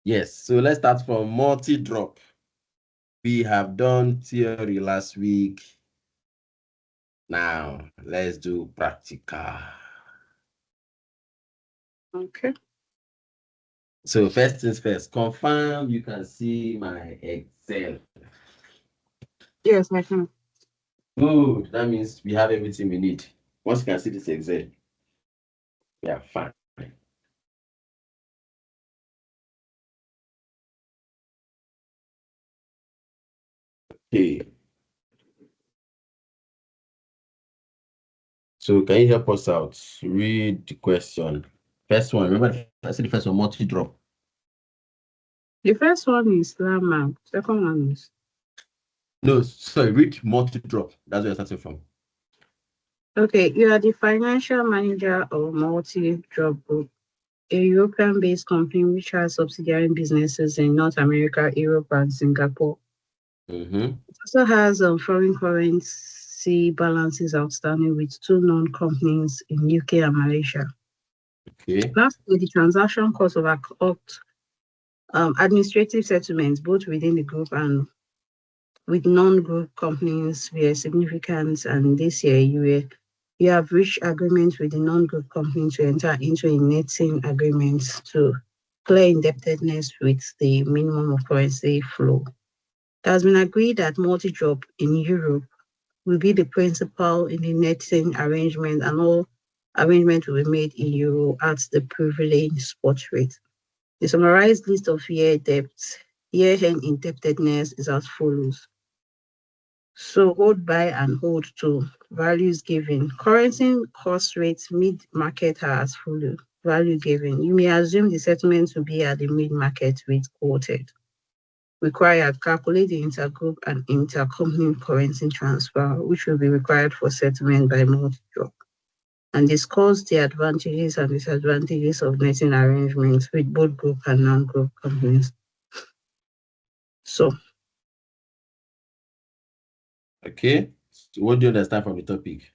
Yes, so let's start from multi-drop. We have done theory last week. Now, let's do practical. Okay. So first things first, confirm you can see my Excel. Yes, I can. Good, that means we have everything we need. Once you can see this Excel, we are fine. Okay. So can you help us out? Read the question. First one, remember I said the first one, multi-drop. The first one is landmark. Second one is No, sorry, read multi-drop. That's where you're starting from. okay. You are the financial manager of multi-drop group, a European-based company which has subsidiary businesses in North America, Europe, and Singapore. Mm-hmm. It also has foreign currency balances outstanding with two known companies in UK and Malaysia. Okay. Lastly, the transaction cost of administrative settlements, both within the group and with non-group companies, were significant. And this year, you have reached agreements with the non-group company to enter into a netting agreement to clear indebtedness with the minimum of currency flow. It has been agreed that multi-drop in Europe will be the principal in the netting arrangement, and all arrangement will be made in euro at the prevailing spot rate. The summarized list of year-end indebtedness is as follows. So hold by and hold to values given. Currency cost rates mid-market are as follows. Value given. You may assume the settlement will be at the mid-market rate quoted. Required, calculate the intergroup and intercompany currency transfer, which will be required for settlement by multi-drop, and discuss the advantages and disadvantages of netting arrangements with both group and non-group companies. So, Okay. So what do you understand from the topic?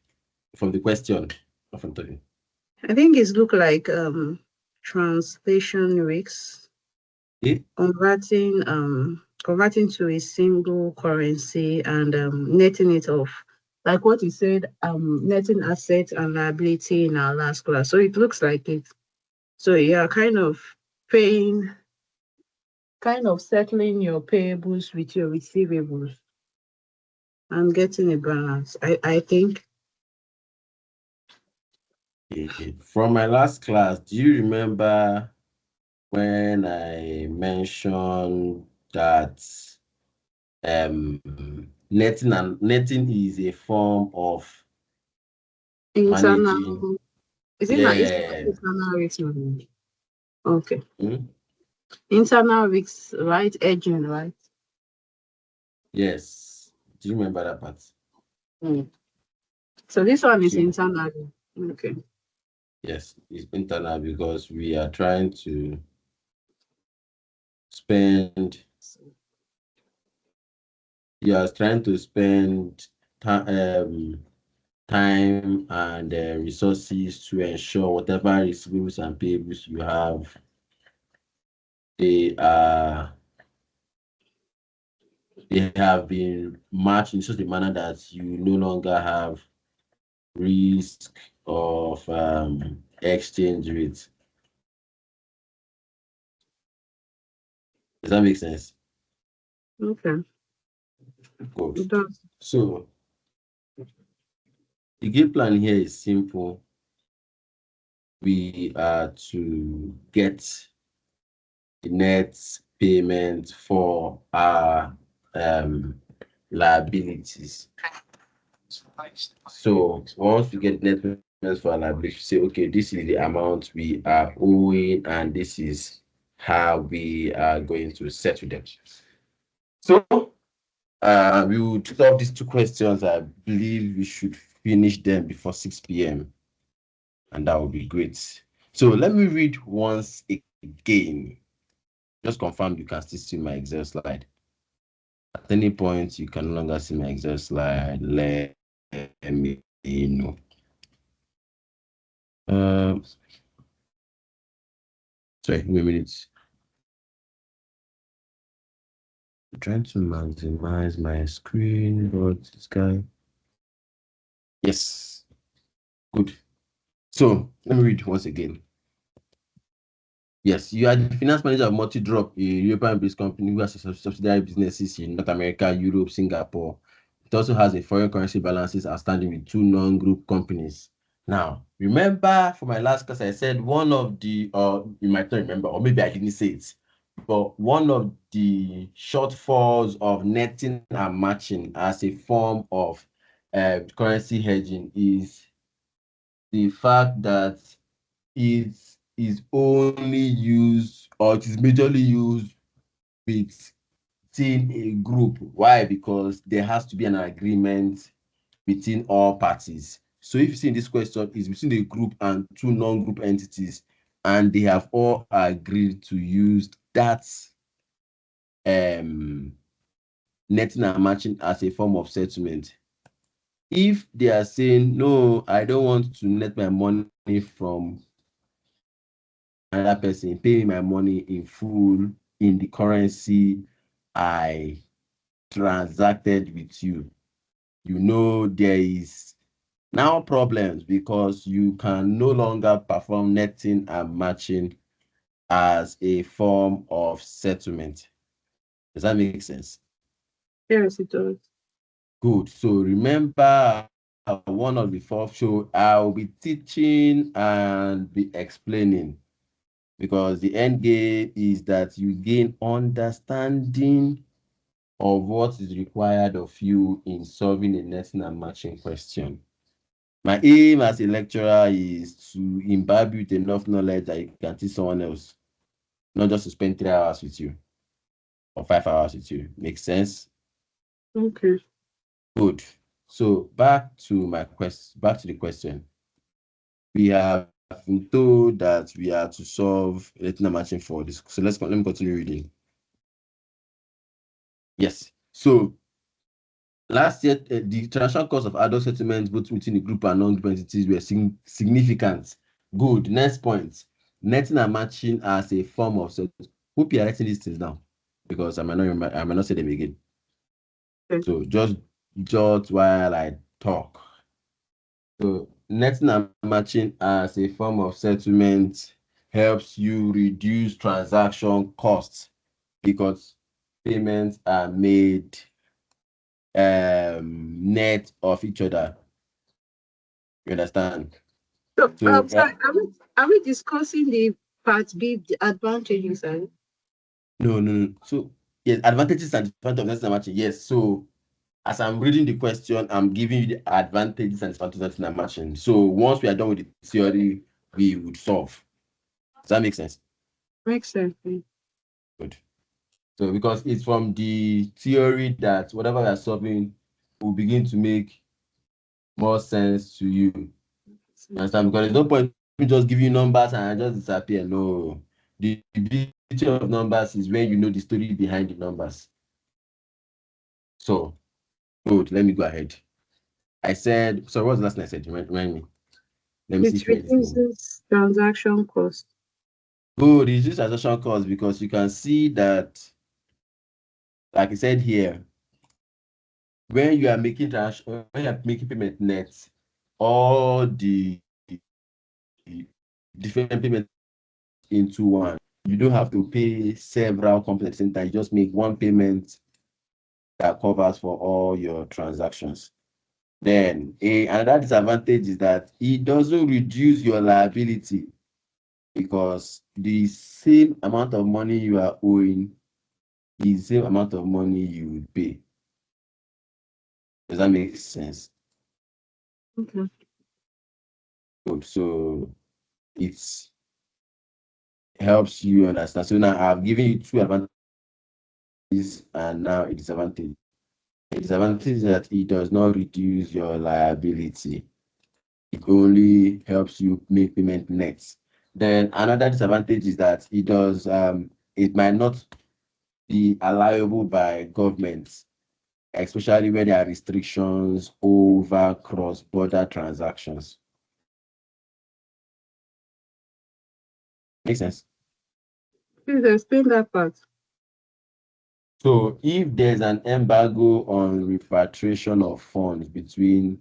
From the question? Not from the topic. I think it's look like translation risks, Okay. converting to a single currency and netting it off. Like what you said, netting asset and liability in our last class. So it looks like it. So you're paying, kind of settling your payables with your receivables and getting a balance. I think. From my last class, do you remember when I mentioned that netting is a form of managing? Internal, is it Yeah. internal risk management? Okay. Hmm? Internal risks, right? Edging, right? Yes. Do you remember that part? Mm. So this one is So internal. Okay. yes, it's internal because we are trying to spend. You are trying to spend time and resources to ensure whatever receivables and payables you have, they are they have been matched in such a manner that you no longer have risk of exchange rate. Does that make sense? Okay. Good. It does. So the game plan here is simple. We are to get the net payment for our liabilities. So once we get net payments for our liabilities, say, okay, this is the amount we are owing, and this is how we are going to settle them. So we will solve these two questions. I believe we should finish them before 6 p.m. and that would be great. So let me read once again. Just confirm you can still see my Excel slide. At any point, you can no longer see my Excel slide. Let me know. Sorry, wait a minute. trying to maximize my screen, but this guy. Yes, good. So let me read once again. Yes, you are the finance manager of Multi-Drop, a European-based company who has subsidiary businesses in North America, Europe, Singapore. It also has a foreign currency balances outstanding with two non-group companies. Now, remember for my last class, I said one of the, you might not remember, or maybe I didn't say it, but one of the shortfalls of netting and matching as a form of currency hedging is the fact that it is only used, or it is majorly used within a group. Why? Because there has to be an agreement between all parties. So if you see in this question, it's between a group and two non-group entities, and they have all agreed to use that netting and matching as a form of settlement. If they are saying, no, I don't want to net my money from another person, pay me my money in full in the currency I transacted with you, you know there is now problems because you can no longer perform netting and matching as a form of settlement. Does that make sense? Yes, it does. Good. So remember one of the fourth show, I'll be teaching and be explaining, because the end game is that you gain understanding of what is required of you in solving a netting and matching question. My aim as a lecturer is to imbibe with enough knowledge that you can teach someone else, not just to spend 3 hours with you or 5 hours with you. Makes sense? Okay. Good. So back to the question. We have been told that we are to solve netting and matching for this. So let me continue reading. Yes. So last year, the transaction cost of adult settlements, both within the group and non-group entities, were significant. Good. Next point. Netting and matching as a form of settlement. Hope you are writing these things down, because I might not remember, I might not say them again. Okay. So just jot while I talk. So netting and matching as a form of settlement helps you reduce transaction costs because payments are made net of each other. You understand? So, So sorry, are we discussing the part B, the advantages? And no. So yes, advantages and disadvantages of netting and matching. Yes. So as I'm reading the question, I'm giving you the advantages and disadvantages of netting and matching. So once we are done with the theory, we would solve. Does that make sense? makes sense. Good. So because it's from the theory that whatever we are solving will begin to make more sense to you. You understand? Because there's no point in just giving you numbers and I just disappear. No. The beauty of numbers is when you know the story behind the numbers. So, good. Let me go ahead. I said, sorry, what was the last thing I said? Remind me. Let me see It if you read this. reduces transaction cost. Good. It's just transaction cost because you can see that, like I said here, when you are making when you are making payment net, all the different payments into one. You don't have to pay several companies at the same time. You just make one payment that covers for all your transactions. Then another disadvantage is that it doesn't reduce your liability because the same amount of money you are owing is the same amount of money you would pay. Does that make sense? Okay. Good. So it helps you understand. So now I've given you two advantages and now a disadvantage. The disadvantage is that it does not reduce your liability. It only helps you make payment nets. Then another disadvantage is that it might not be allowable by governments, especially when there are restrictions over cross-border transactions. Make sense? Please explain that part. So if there's an embargo on repatriation of funds between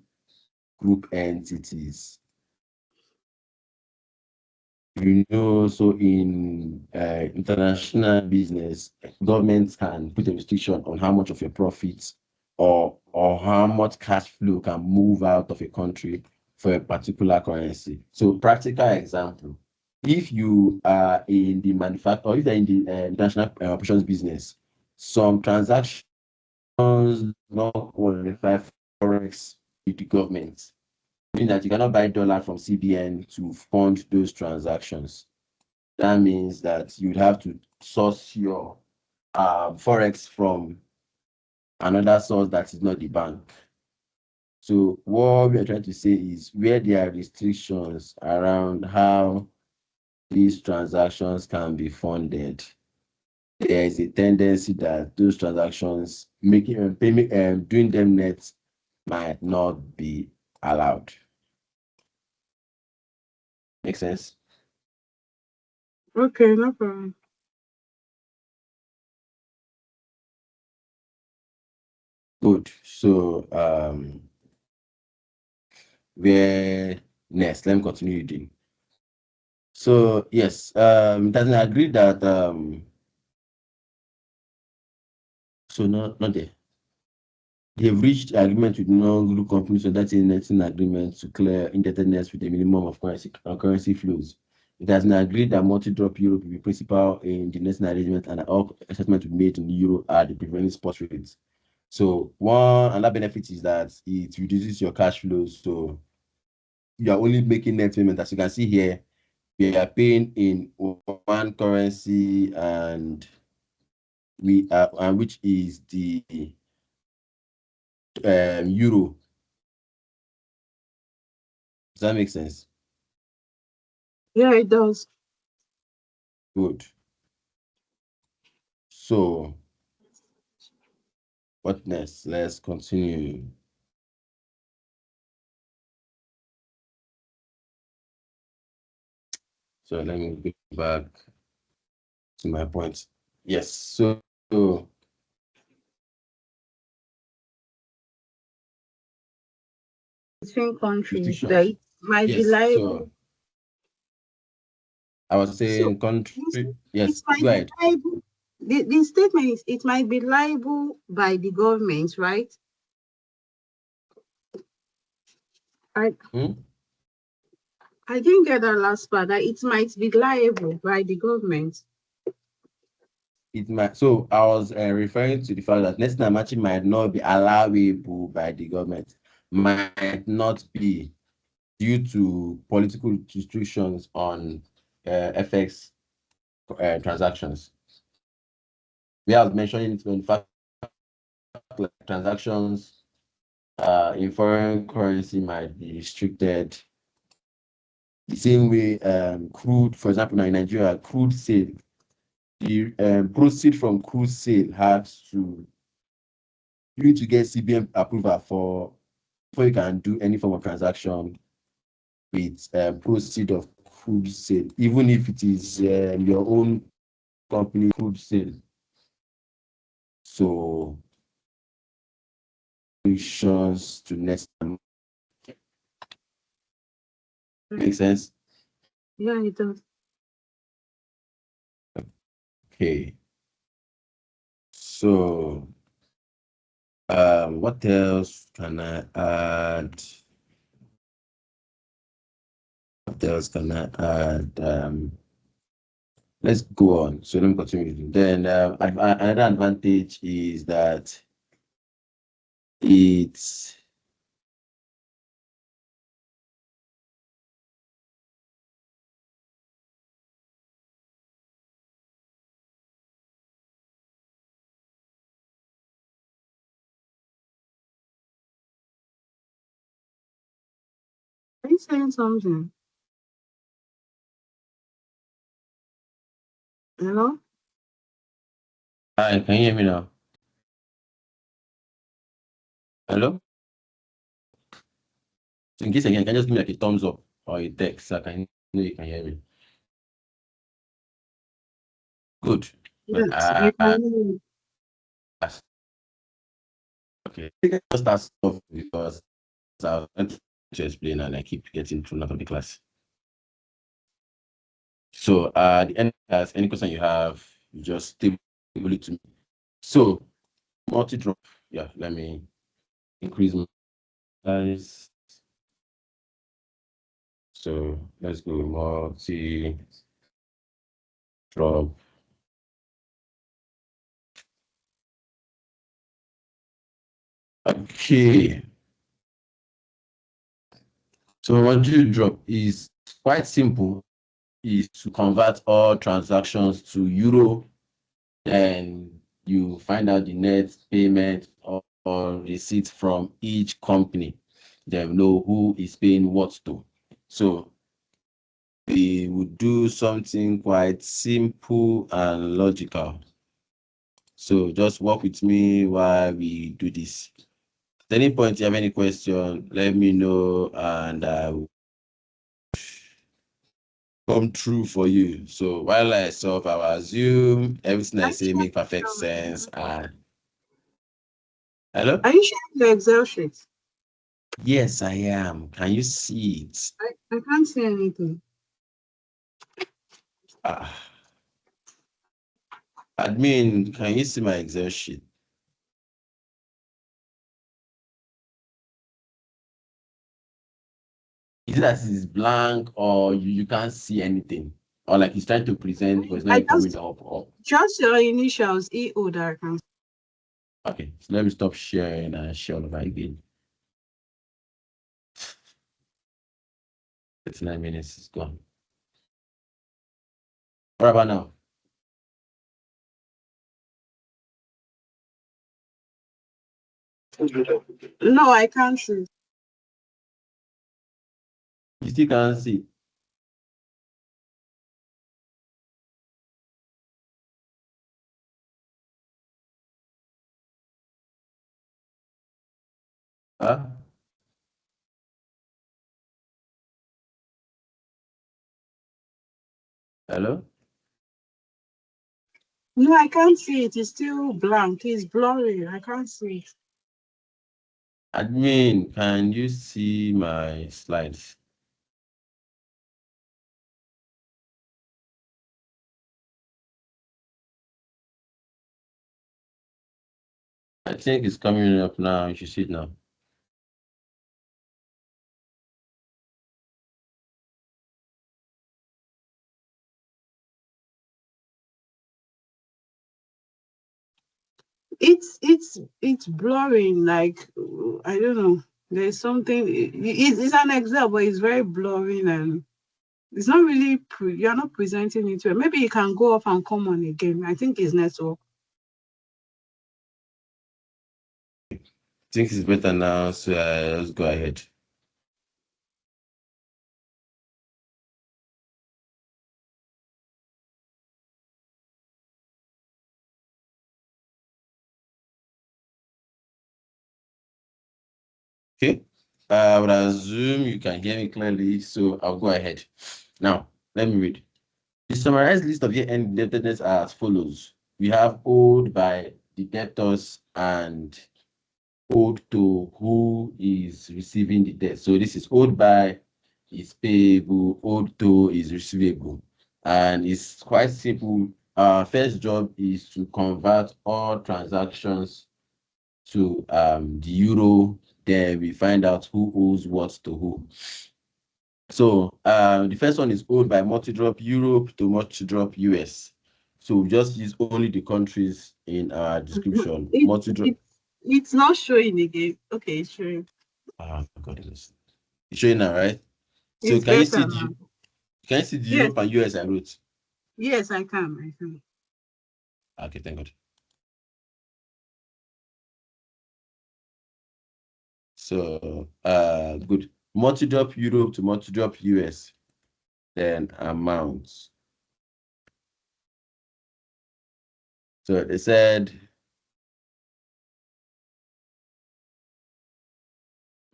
group entities, so in international business, governments can put a restriction on how much of your profits or how much cash flow can move out of a country for a particular currency. So practical example, if you are in the manufacture or if you're in the international operations business, some transactions not qualify forex with the government, meaning that you cannot buy dollar from CBN to fund those transactions. That means that you'd have to source your forex from another source that is not the bank. So what we are trying to say is where there are restrictions around how these transactions can be funded, there is a tendency that those transactions making payment doing them net might not be allowed. Make sense? Okay, no problem. Good. So where next? Let me continue reading. So yes, it doesn't agree that so not there. They've reached agreement with non-group companies so that's a netting agreement to clear indebtedness with a minimum of currency flows. It has been agreed that multi-drop euro will be principal in the netting arrangement and that all assessments will be made in the euro at the prevailing spot rates. So one another benefit is that it reduces your cash flows. So you are only making net payment. As you can see here, we are paying in one currency and we are and which is the euro. Does that make sense? Yeah, it does. Good. So what next? Let's continue. So let me go back to my point. Yes. So Between countries that restrictions. it might be Yes. liable. So I was So saying country. it Yes. might Go be ahead. liable. The statement is it might be liable by the government, right? I Hmm? I didn't get that last part. That it might be liable by the government. It might. So I was referring to the fact that national matching might not be allowable by the government. Might not be due to political restrictions on FX transactions. We have mentioned it in fact like transactions in foreign currency might be restricted. The same way crude, for example, now in Nigeria, crude sale, the proceed from crude sale has to you need to get CBN approval for before you can do any form of transaction with proceed of crude sale, even if it is your own company crude sale. So restrictions to next make sense. Yeah, it does. Okay. So what else can I add? What else can I add? Let's go on. So let me continue. Then another advantage is that it's Are you saying something? Hello? Hi, can you hear me now? Hello? So in case again, you can just give me like a thumbs up or a text so I can know you can hear me. Good. Good. Yes, I can hear you. Okay, I think I just start off because I was to explain and I keep getting thrown out of the class. So the end class, any question you have, you just table it to me. So multi-drop, yeah, let me increase my size. So let's go multi-drop. Okay. So multi-drop is quite simple. Is to convert all transactions to euro, then you find out the net payment or receipt from each company. Then know who is paying what to. So we would do something quite simple and logical. So just work with me while we do this. At any point you have any question, let me know and I will come true for you. So while I solve, I will assume everything Are I you say make perfect sharing sense. And hello? are you sharing the Excel sheet? Yes, I am. Can you see it? I can't see anything. Ah, admin, can you see my Excel sheet? Is it that it's blank or you can't see anything? Or like he's trying to present, but it's not I even coming just up. just your initials, EO that I can see. Okay, so let me stop sharing and share all over again. 39 minutes is gone. What about now? No, I can't see. You still can't see. Huh? Hello? No, I can't see it. It's still blank. It's blurry. I can't see it. Admin, can you see my slides? I think it's coming up now. You should see it now. It's blurring. Like I don't know. There's something. It's an Excel, but it's very blurring and it's not really. You're not presenting it well. Maybe you can go off and come on again. I think it's network. I think it's better now, so let's go ahead. Okay. I would assume you can hear me clearly, so I'll go ahead. Now, let me read. The summarized list of year-end indebtedness are as follows. We have owed by the debtors and owed to who is receiving the debt. So this is owed by is payable, owed to is receivable. And it's quite simple. Our first job is to convert all transactions to the euro. Then we find out who owes what to who. So the first one is owed by multi-drop Europe to multi-drop US. So we just use only the countries in our description. It, Multi-drop. it it's not showing again. Okay, it's showing. Oh God, it's showing now, right? So It's better now. can you see the Yes, Europe and US I wrote? yes, I can. I can. Okay, thank God. So good. Multi-drop Europe to multi-drop US. Then amounts. So they said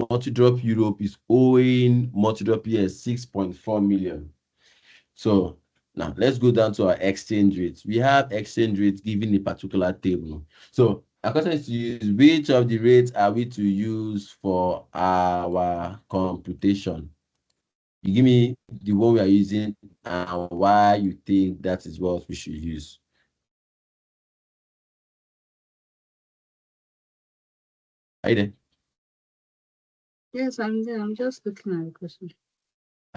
multi-drop Europe is owing multi-drop US 6.4 million. So now let's go down to our exchange rates. We have exchange rates given a particular table. So Our question is to use which of the rates are we to use for our computation? You give me the one we are using and why you think that is what we should use. Are you there? Yes, I'm there. I'm just looking at the question.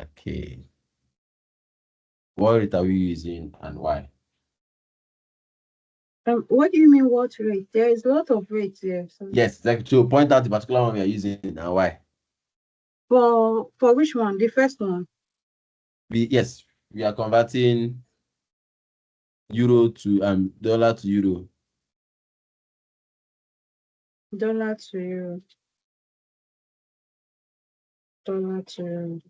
Okay. What rate are we using and why? What do you mean what rate? There is a lot of rates there. So Yes, exactly. So point out the particular one we are using and why. for which one? The first one. Yes, we are converting euro to dollar to euro. Dollar to euro. Dollar to euro.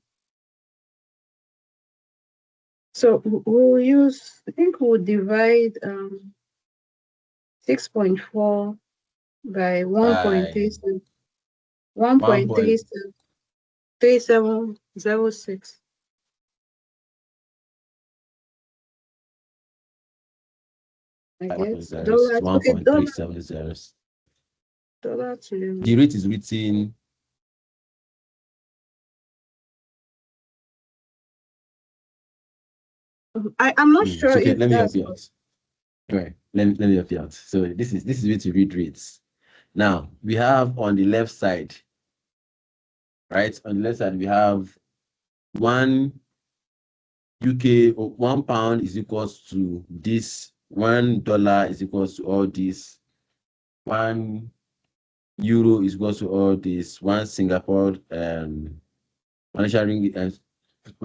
So we'll use, I think we'll divide 6.4 by By 1.37, one point 3706. I guess dollars. one Okay, point three seven zero. dollar to euro. The rate is written. I'm not It's sure okay. if Let me help that's you what. out. All right. Let me help you out. So this is way to read rates. Now we have on the left side, right? On the left side, we have one UK or £1 is equals to this, $1 is equals to all this, €1 is equals to all this, one Singapore Malaysia ringgit and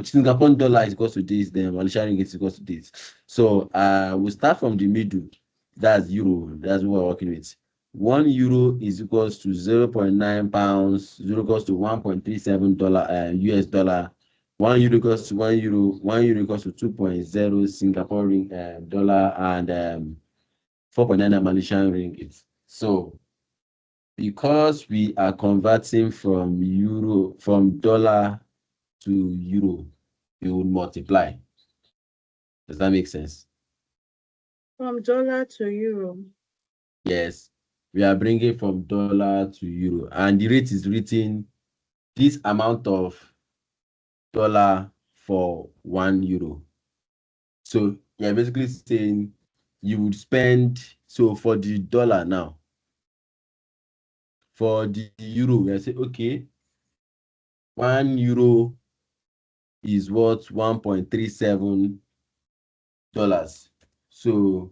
Singapore dollar is equals to this, then Malaysia ringgit is equals to this. So we start from the middle. That's euro. That's what we're working with. €1 is equals to 0.9 pounds, zero equals to $1.37 US dollar. €1 equals to €1, €1 equals to 2.0 Singapore dollar and 4.9 Malaysian ringgit. So because we are converting from dollar to euro, you will multiply. Does that make sense? From dollar to euro. Yes. We are bringing from dollar to euro, and the rate is written this amount of dollar for €1. So you're basically saying you would spend, so for the dollar now, for the euro, we are saying, okay, €1 is worth $1.37. So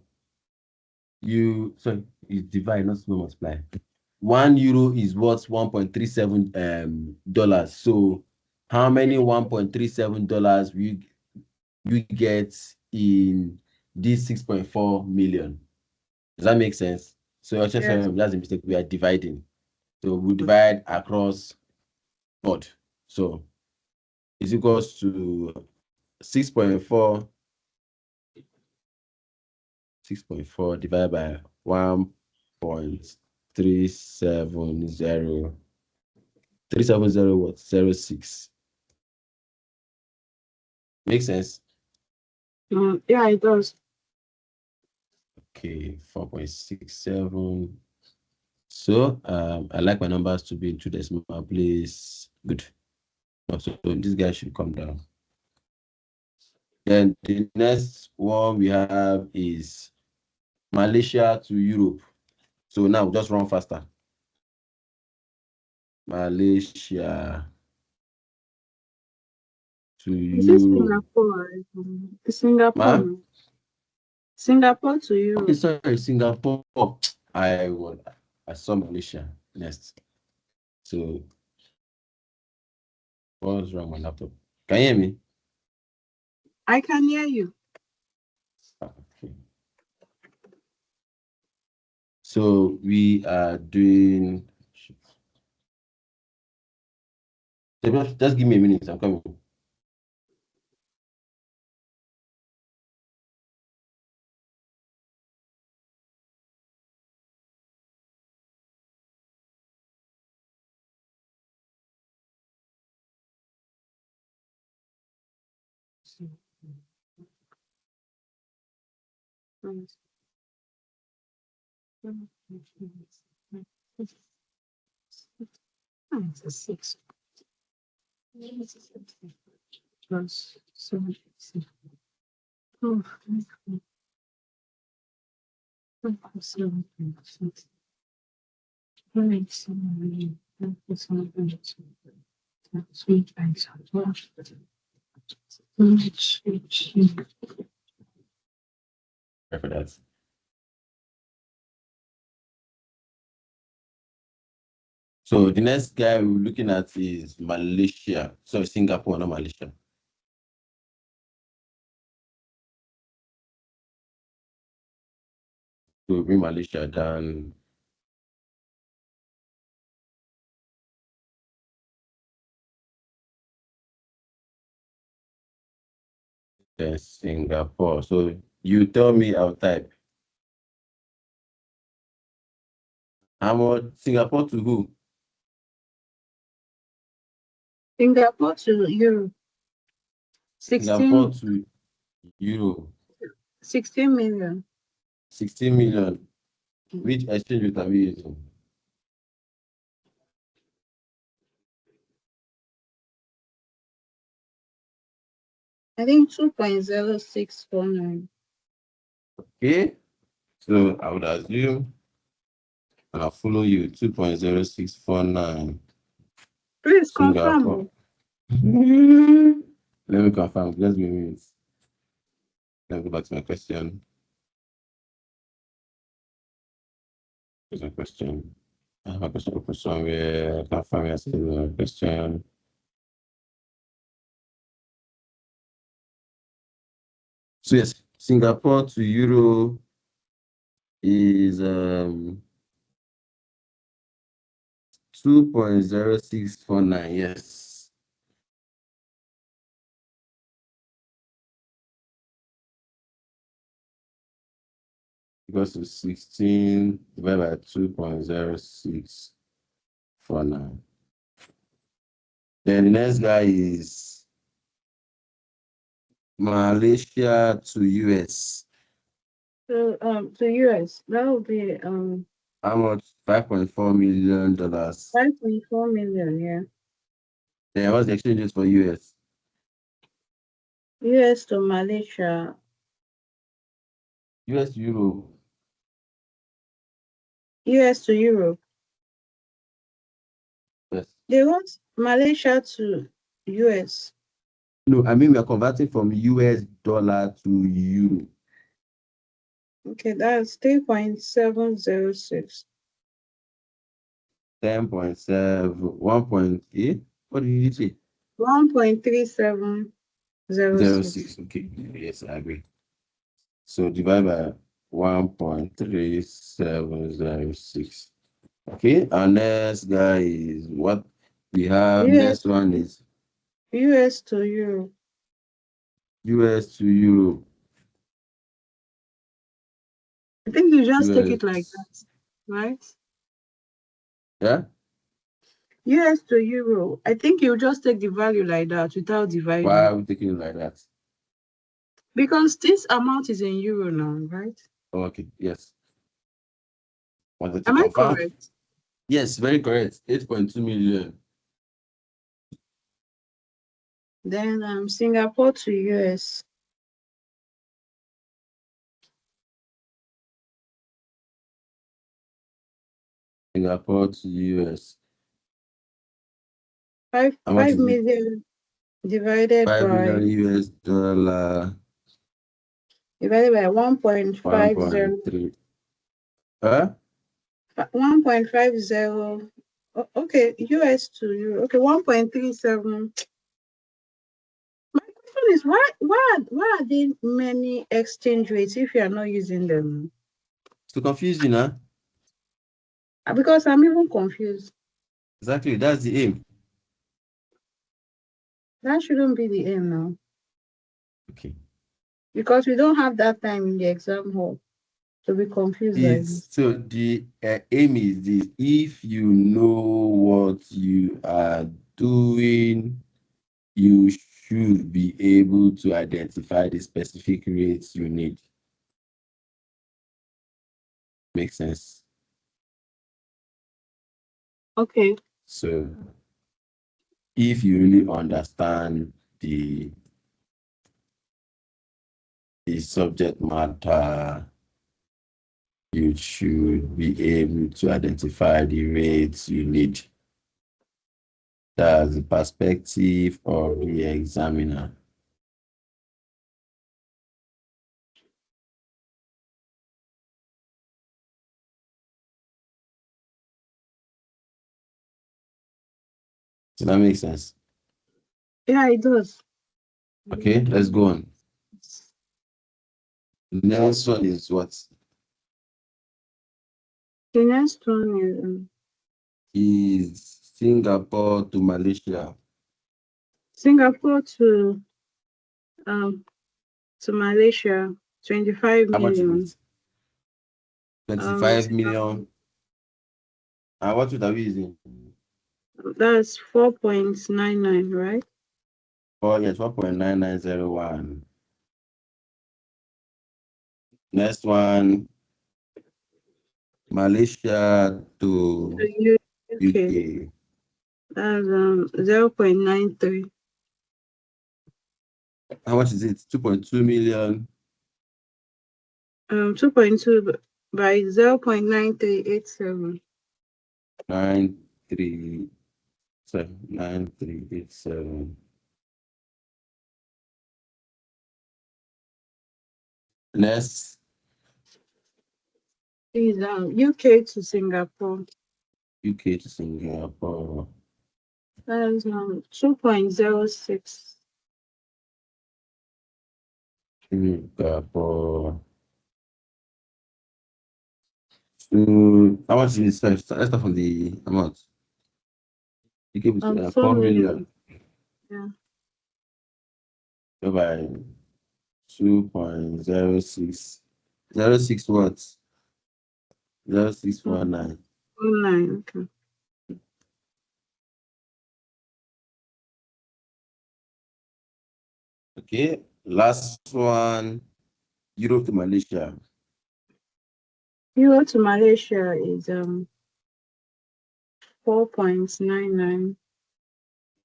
sorry, it's divide, not multiply. €1 is worth $1.37. So how many $1.37 we get in this 6.4 million? Does that make sense? So just Yes. that's a mistake. We are dividing. So we divide across board. So it's equals to 6.4 divided by 1.370 what? 06. Make sense? Yeah, it does. Okay, 4.67. So I like my numbers to be into decimal place. Good. So this guy should come down. Then the next one we have is Malaysia to Europe. So now just run faster. Malaysia to Is it Europe. Singapore? Singapore. Ma? No. Singapore to Okay, euro. sorry, Singapore. I saw Malaysia next. So what's wrong with my laptop? Can you hear me? I can hear you. Okay. So we are doing. Just give me a minute. I'm coming. It's a 6 plus 7. Oh, 7. 3 times 12. For that. So the next guy we're looking at is Malaysia. So Singapore, not Malaysia. So bring Malaysia down. Then Singapore. So you tell me I'll type. How much Singapore to who? Singapore to Euro. Singapore 16, to Euro. 16 million. 16 million. Which exchange rate are we using? I think 2.0649. Okay. So I would assume and I'll follow you 2.0649 Please Singapore. confirm. Let me confirm. Just give me a minute. Let me go back to my question. There's a question. I have a question open somewhere. I can't find a question. So yes, Singapore to Euro is 2.0649. Yes. Because to 16 divided by 2.0649. Then the next guy is Malaysia to US. To US, that would be How much? $5.4 million. 5.4 million, yeah. Then what's the exchange rate for US? US to Malaysia, US to Euro. US to Europe. Yes. They want Malaysia to US. No, I mean we are converting from US dollar to Euro. Okay, that's 3.706. 10.7, 1.8. What did you say? 1.3706. 06. Okay. Yes, I agree. So divide by 1.3706. Okay, our next guy is what we have. US, Next one is US to Europe. US to Euro. I think you just take it like US. that, right? Yeah. US to Euro. I think you just take the value like that without Why dividing. are we taking it like that? Because this amount is in euro now, right? Okay. Yes. Wanted to Am I confirm. correct? Yes, very correct. 8.2 million. Then Singapore to US. Singapore to US. Five How much five is it? million divided 5 by million US dollar. 1.50. 1.3. Huh? 1.50. Okay, US to Euro. Okay, 1.37. My question is why are there many exchange rates if you are not using them? To confuse you now. Because I'm even confused. Exactly. That's the aim. That shouldn't be the aim now. Okay. Because we don't have that time in the exam hall to be confused like It's this. so the aim is this: if you know what you are doing, you should be able to identify the specific rates you need. Makes sense. Okay. So if you really understand the subject matter, you should be able to identify the rates you need. That's the perspective of the examiner. Does that make sense? Yeah, it does. Okay, let's go on. The next one is what? The next one is Is Singapore to Malaysia. Singapore um to Malaysia, 25 How much is million. it? 25 Singapore, million. And what would I be using? that's 4.99, right? Oh, yes, 1.9901. Next one, Malaysia To to UK, UK. that's 0.93. How much is it? 2.2 million. 2.2 by 0.9387. 9387. Next, Is UK to Singapore. UK to Singapore. That's 2.06. Singapore. So, how much is it? Let's start from the amount. UK to 4 4 million. million. Yeah. Go by 2.06. 06 what? 0619. Online. Okay. Okay, last one, Europe to Malaysia. Euro to Malaysia is 4.99.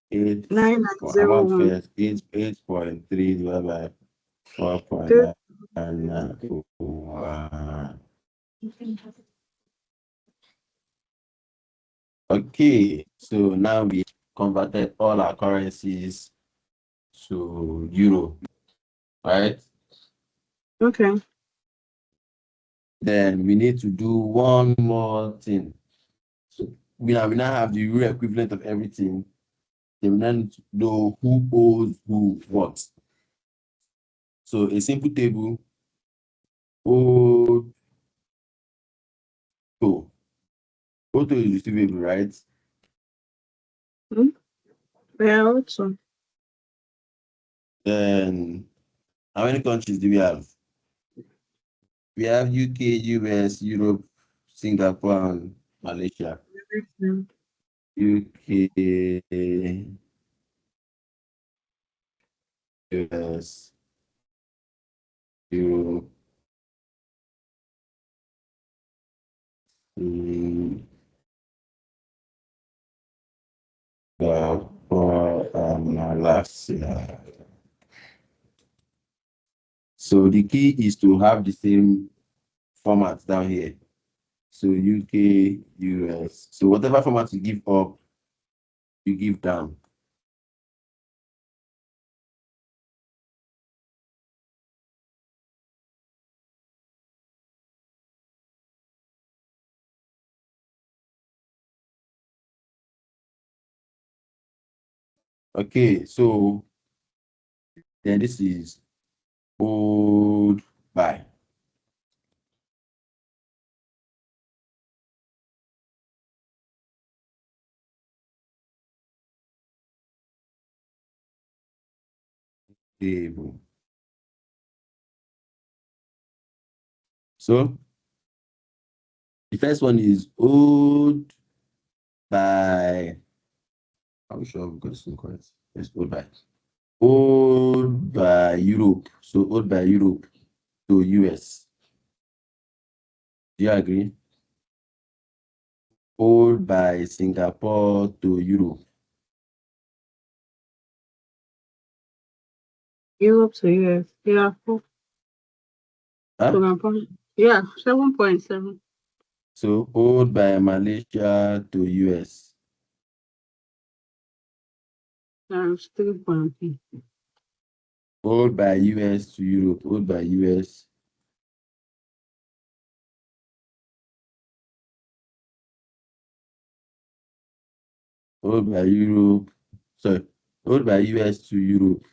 Eight, amount 9901. first, 8.3 divided by 4.9. Okay, so now we converted all our currencies to euro, right? Okay. Then we need to do one more thing. So we now have the euro equivalent of everything. Then we now need to know who owes who what. So a simple table, owed to. Owed to is receivable, right? Hmm? Where also? Then how many countries do we have? We have UK, US, Europe, Singapore, and Malaysia. Mm. UK, US, Europe, Singapore, and Malaysia. So the key is to have the same format down here. So UK, US. So whatever format you give up, you give down. Okay, so then this is owed by. Table. So the first one is owed by. I'm sure we've got this one correct. Yes, owed by. Owed by Europe. So owed by Europe to US. Do you agree? Owned by Singapore to Europe. Europe to US. Yeah, Huh? yeah, 7.7. So owned by Malaysia to US. Times 3.3. Owned by US to Europe. Owned by US. Owned by Europe. Sorry. Owned by US to Europe.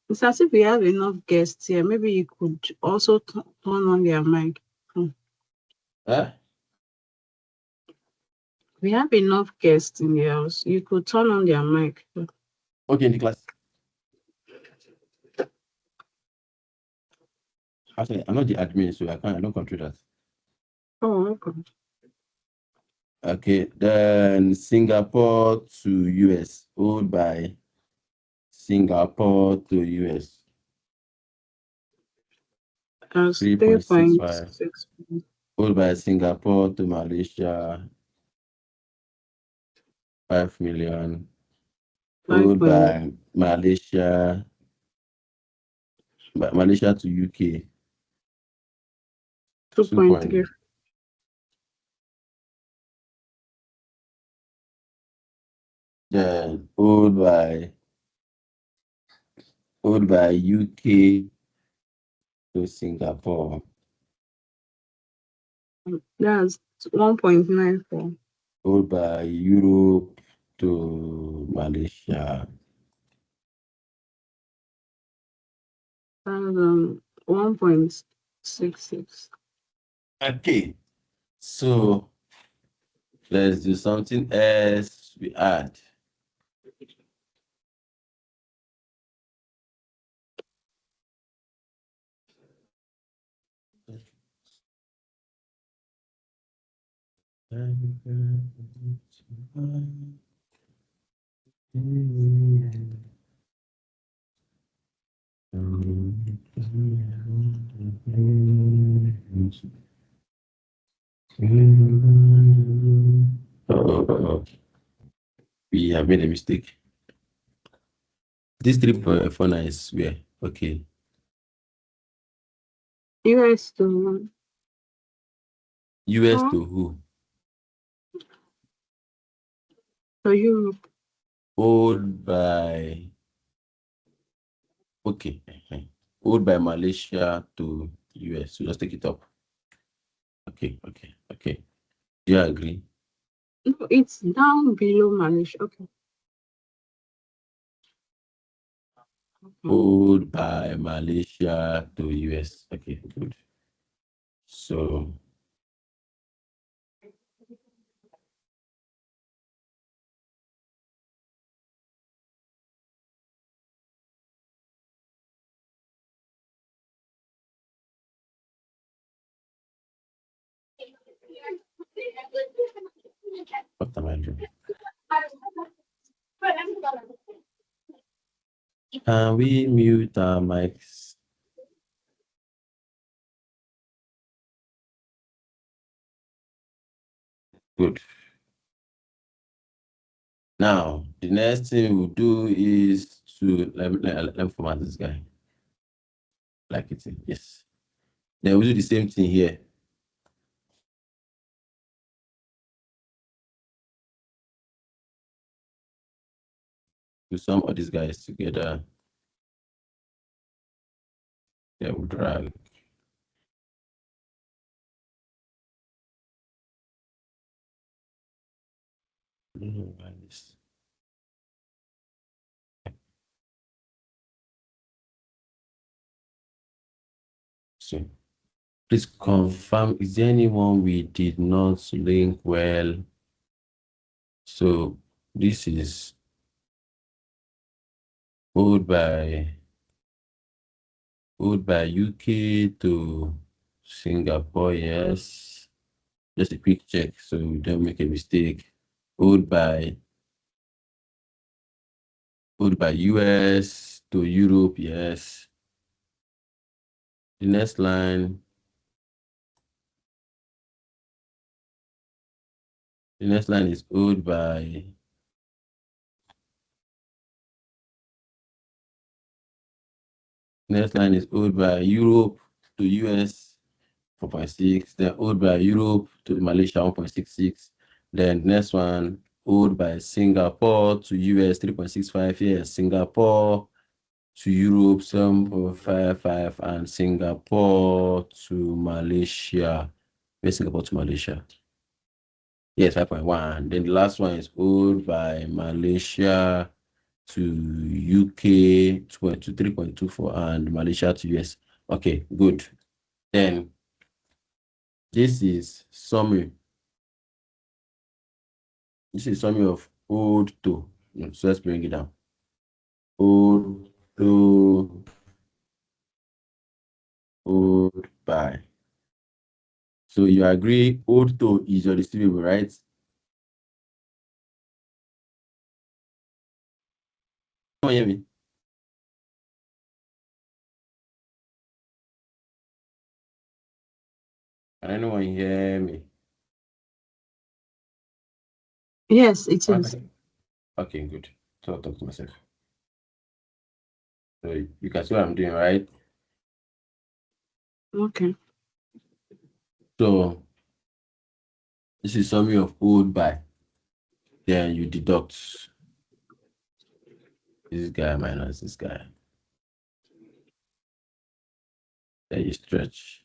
It's as if we have enough guests here. Maybe you could also turn on their mic. Hmm. Huh? We have enough guests in the house. You could turn on their mic. Okay, in the class. Actually, I'm not the admin, so I don't control that. Oh, okay. Okay, then Singapore to US, owned by Singapore to US, That's 3.65, 3.6. owned by Singapore to Malaysia, 5 million, owned by Malaysia to UK, 2 2.3. point, then owned by UK to Singapore, That's 1.94. owned by Europe to Malaysia. That's 1.66. Okay, so let's do something else. We add. Oh, we have made a mistake. This 3.49 is where? Okay. US to US oh, to who? to Europe. Owned by, okay. Owned by Malaysia to US. So just take it up. Okay. Do you agree? No, it's down below Malaysia. Okay. Okay. Owned by Malaysia to US. Okay, good. So, what am I doing? Can we mute our mics? Good. Now, the next thing we'll do is to let me format this guy. Like it. Yes. Then we'll do the same thing here. Do some of these guys together. Then we'll drag. Like this. So please confirm, is there anyone we did not link well? So this is owed by UK to Singapore, yes. Just a quick check so we don't make a mistake. Owed by US to Europe, yes. The next line. The next line is owed by. Next line is owed by Europe to US 4.6. Then owed by Europe to Malaysia 1.66. Then next one owed by Singapore to US 3.65. Yes, Singapore to Europe 7.55 and Singapore to Malaysia. Where's Singapore to Malaysia? Yes, 5.1. Then the last one is owed by Malaysia to UK 3.24 and Malaysia to US. Okay, good. Then this is summary. This is summary of owed to. So let's bring it down. Owed to, owed by. So you agree owed to is your receivable, right? Can you hear me? Can anyone hear me? Yes, it is. Okay. Okay, good. So I'll talk to myself. So you can see what I'm doing, right? Okay. So this is summary of owed by. Then you deduct this guy minus this guy. Then you stretch.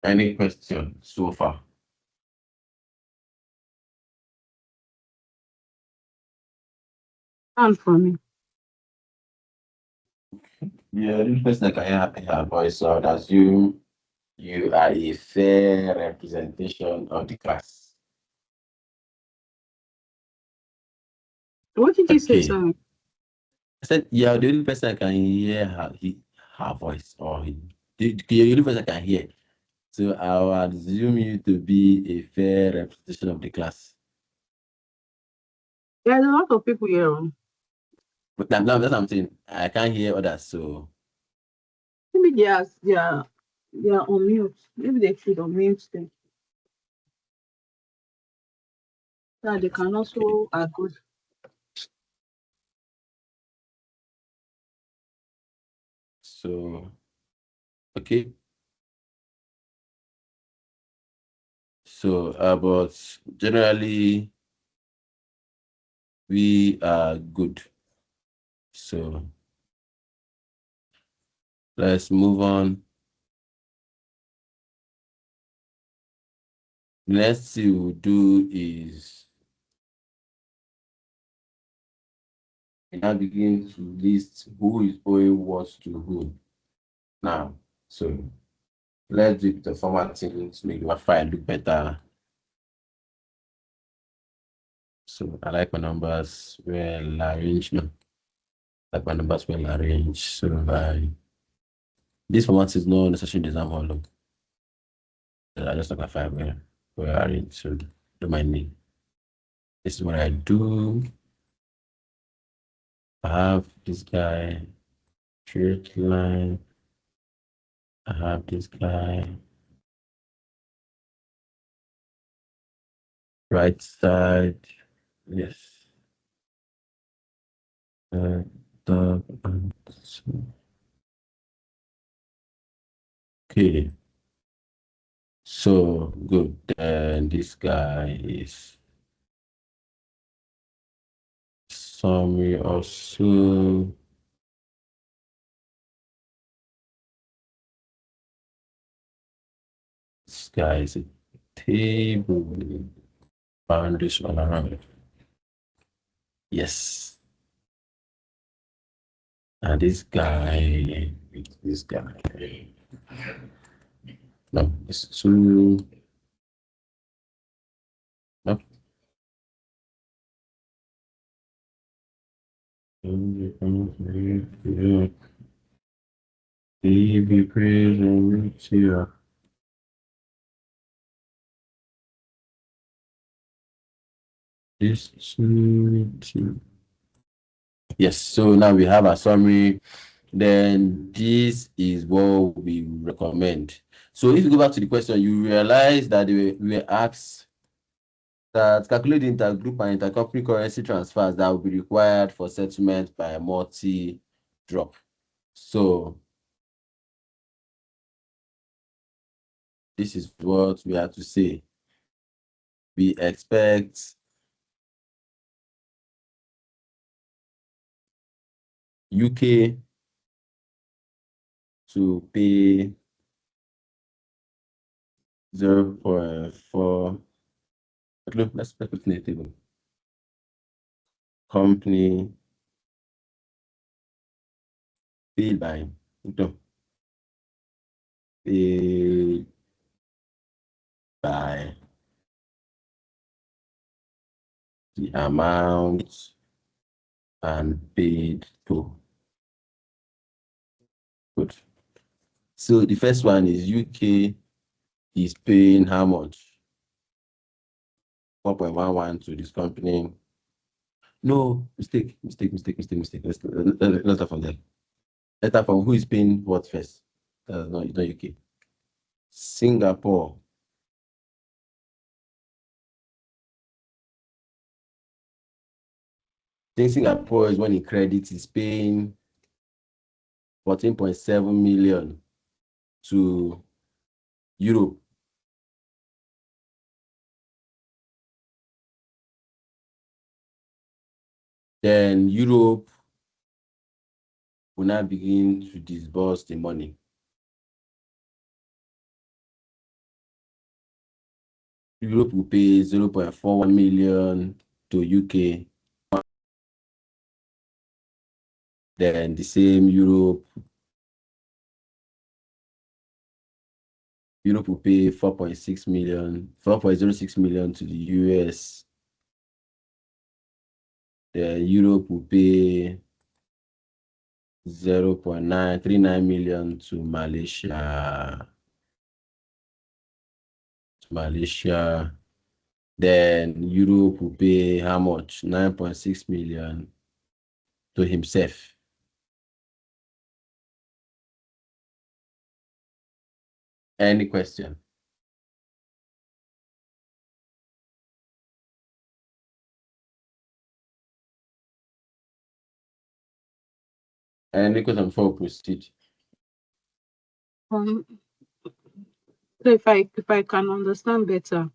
Any question so far? And for me. Yeah, the person that can hear her voice, so I would assume you are a fair representation of the class. What did you say, Okay. sorry? I said, yeah, the only person that can hear her voice, or the only person that can hear. So I would assume you to be a fair representation of the class. There's a lot of people here. Oh. But that's what I'm saying. I can't hear others, so Maybe they are on mute. Maybe they should unmute them. So that they can okay. also agree. So okay. So but generally we are good. So let's move on. The next thing we'll do is we now begin to list who is owing what to who. Now, so let's do the formatting to make my file look better. So I like my numbers well arranged. No, like my numbers well arranged. So this format is not necessarily design hall. I just like my file well arranged. So don't mind me. This is what I do. I have this guy, straight line. I have this guy, right side. Yes. Uh, the, okay. So good. Then this guy is summary also. This guy is a table. Boundaries all around. Yes. And this guy. No, it's two. No. Be praised and here. This yes, so now we have a summary. Then this is what we recommend. So if you go back to the question, you realize that we were asked that calculate the intergroup and intercompany currency transfers that will be required for settlement by a multi-drop. So this is what we have to say. We expect UK to pay 0.4. Look, let's put it in the table. Company paid by no, paid by the amount and paid to. Good. So the first one is UK is paying how much? 4.11 to this company. No, mistake. Let's start from there. Let's start from who is paying what first. No, it's not UK. Singapore. I think Singapore is when in credit is paying 14.7 million to Europe. Then Europe will now begin to disburse the money. Europe will pay 0.41 million to UK. Then the same Europe will pay 4.6 million, 4.06 million to the US. Then Europe will pay 0.939 million to Malaysia. Then Europe will pay how much? 9.6 million to himself. Any question? Any question before we proceed? So if I can understand better,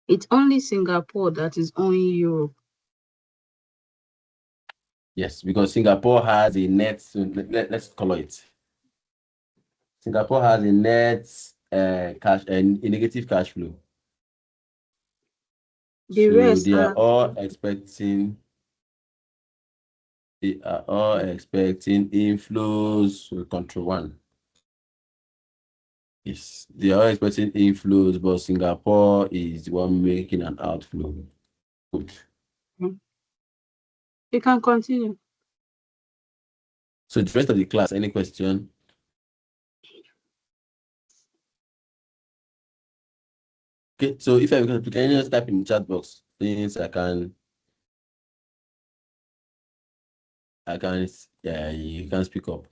it's only Singapore that is owing Europe. Yes, because Singapore has a net, so let's call it. Singapore has a net cash and a negative cash flow. The So rest they are are all expecting inflows with control one. Yes, they are all expecting inflows, but Singapore is the one making an outflow. Good. you can continue. So the rest of the class, any question? Okay, so if I can just type in the chat box, things yeah, you can speak up.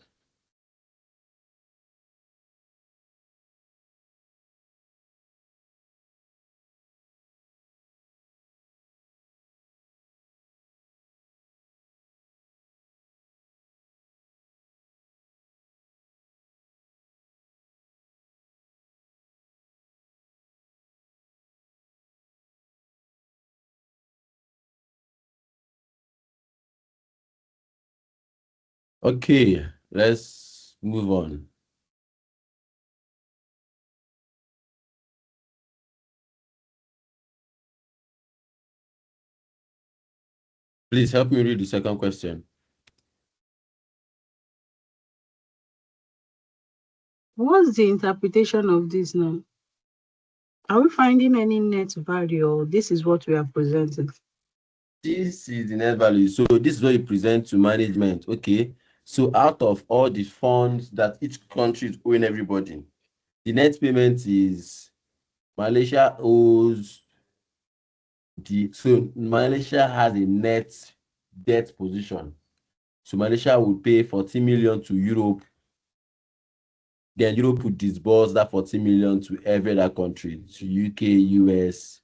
Okay, let's move on. Please help me read the second question. What's the interpretation of this now? Are we finding any net value, or this is what we are presenting? This is the net value. So this is what you present to management. Okay. So out of all the funds that each country is owing everybody, the net payment is Malaysia owes So Malaysia has a net debt position. So Malaysia will pay 40 million to Europe. Then Europe would disburse that 40 million to every other country, to UK, US,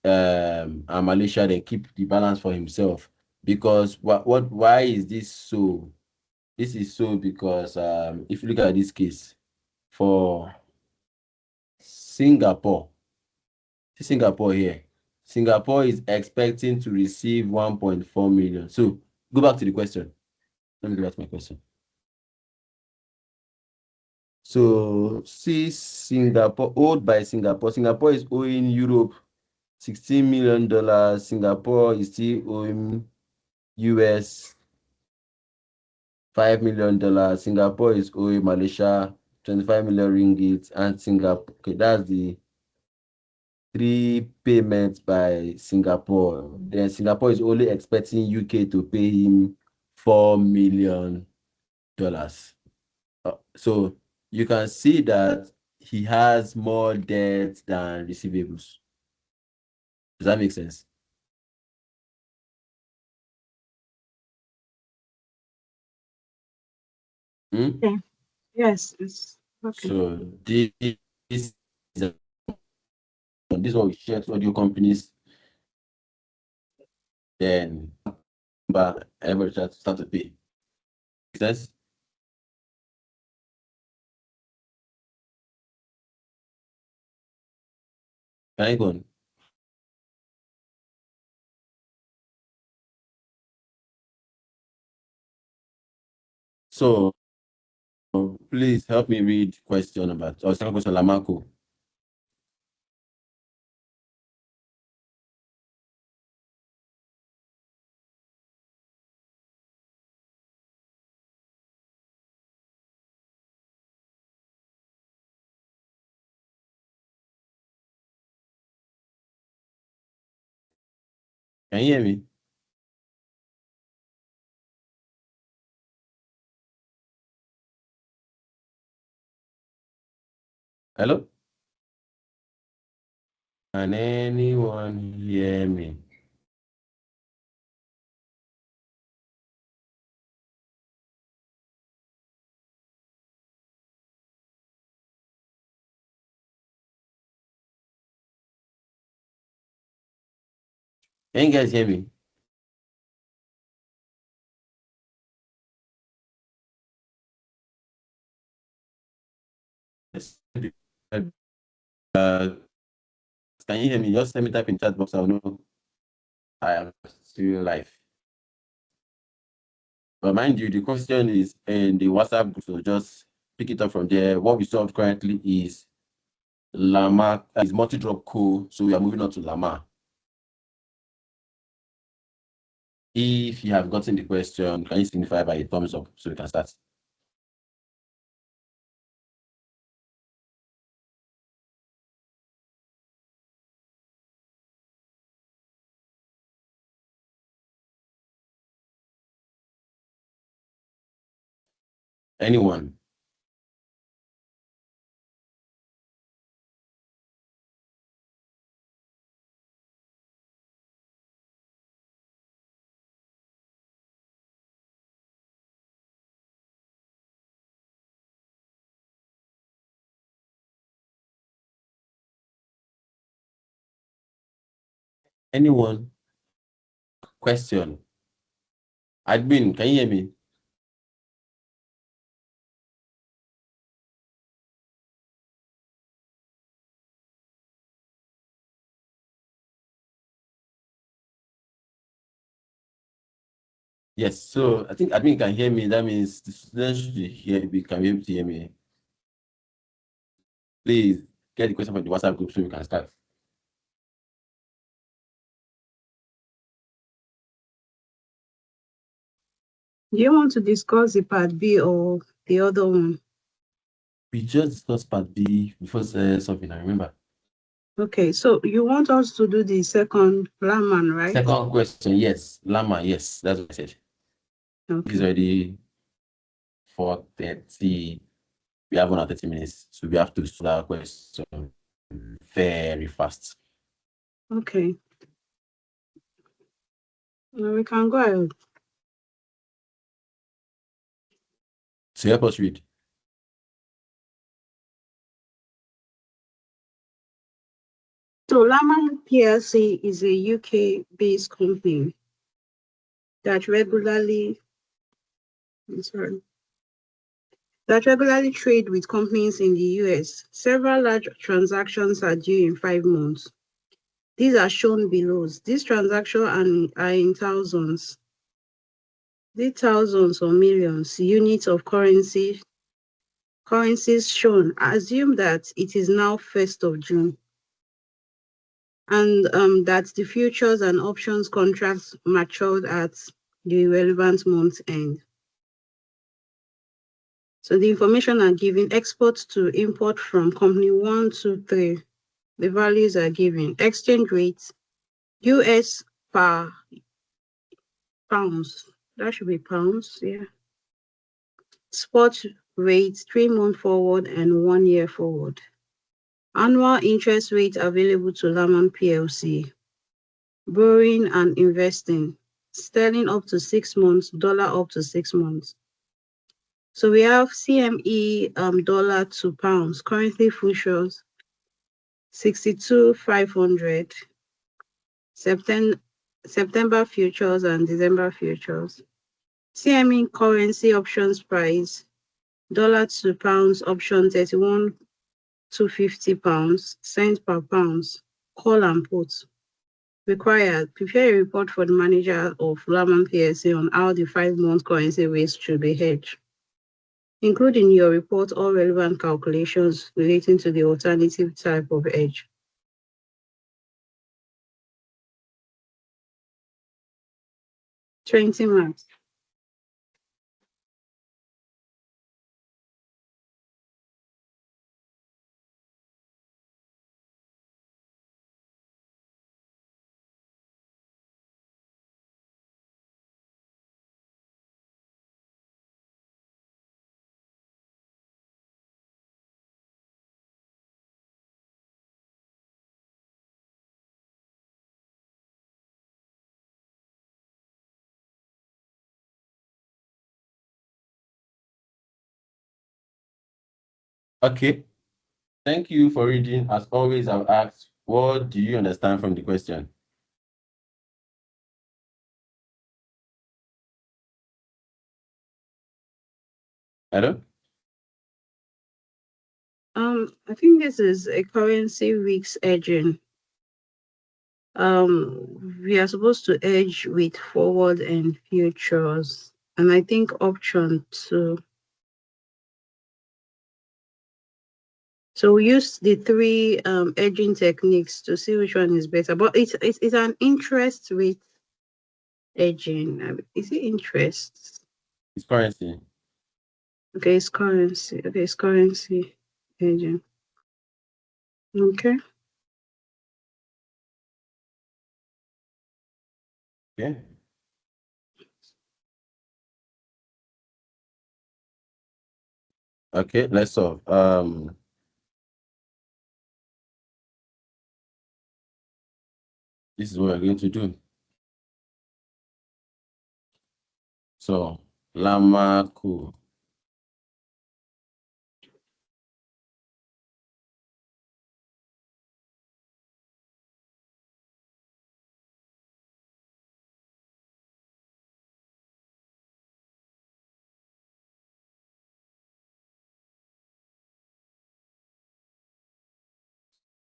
and Malaysia, then keep the balance for himself. Because why is this so? This is so because if you look at this case for Singapore, see Singapore here. Singapore is expecting to receive 1.4 million. So go back to the question. Let me go back to my question. So see Singapore, owed by Singapore. Singapore is owing Europe $16 million. Singapore is still owing US $5 million. Singapore is owing Malaysia 25 million ringgit, and Singapore, okay, that's the three payments by Singapore. Then Singapore is only expecting UK to pay him $4 million. So you can see that he has more debt than receivables. Does that make sense? Hmm? Okay. Yes, it's okay. So is this is what we share to audio companies. Then everybody start to pay. Make sense? Can I go on? So please help me read question number. Or second question, Lamako. Can you hear me? Hello? Can anyone hear me? Can you guys hear me? Yes. Uh, can you hear me? Just let me type in chat box. I'll know I am still live. But mind you, the question is in the WhatsApp group, so just pick it up from there. What we solved currently is Llama is multi-drop code, so we are moving on to Llama. If you have gotten the question, can you signify by a thumbs up so we can start? Anyone? Anyone? Question. Admin, can you hear me? Yes. So I think admin can hear me. That means the students should hear me, can be able to hear me. Please get the question from the WhatsApp group so we can start. Do you want to discuss the part B or the other one? We just discussed part B before something, I remember. Okay, so you want us to do the second Laman, right? Second question, yes. Llama, yes, that's what I said. It's Okay. already 4:30. We have 130 minutes, so we have to start our question very fast. Okay. We can go ahead. So help us read. So Lama PLC is a UK-based company that regularly, I'm sorry, that regularly trade with companies in the US. Several large transactions are due in 5 months. These are shown below. These transactions are in thousands. These thousands or millions units of currencies shown. Assume that it is now 1st of June and that the futures and options contracts matured at the relevant month end. So the information are given: export to import from company 1, 2, 3. The values are given. Exchange rates, US per pounds. That should be pounds, yeah. Spot rates, 3-month forward and 1-year forward. Annual interest rate available to Laman PLC. Borrowing and investing. Sterling up to 6 months, dollar up to 6 months. So we have CME dollar to pounds. Currently futures 62,500. September futures and December futures. CME currency options price. Dollar to pounds option 31,250 pounds, cent per pounds. Call and put. Required: prepare a report for the manager of Laman PLC on how the 5-month currency rates should be hedged. Include in your report all relevant calculations relating to the alternative type of hedge. Twenty marks. Okay. Thank you for reading. As always, I've asked, what do you understand from the question? Hello? I think this is a currency risk hedging. We are supposed to hedge with forward and futures, and I think option too. So we use the three hedging techniques to see which one is better. But it's an interest rate hedging. Is it interest? It's currency. Okay, it's currency. Okay, it's currency hedging. Okay. Okay. Okay, let's solve. This is what we're going to do. So, Lamaku.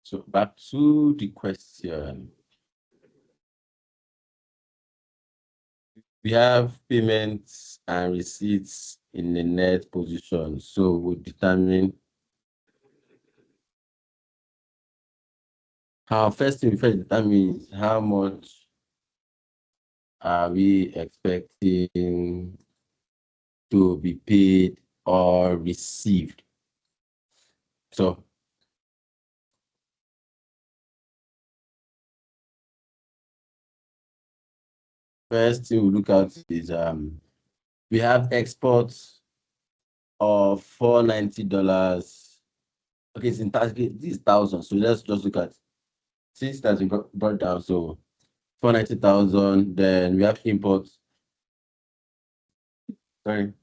So back to the question. We have payments and receipts in the net position. So we determine how first thing we first determine is how much are we expecting to be paid or received. So first thing we look at is we have exports of $490. Okay, it's in this is thousand. So let's just look at since that's been brought down, so 490,000. Then we have sorry,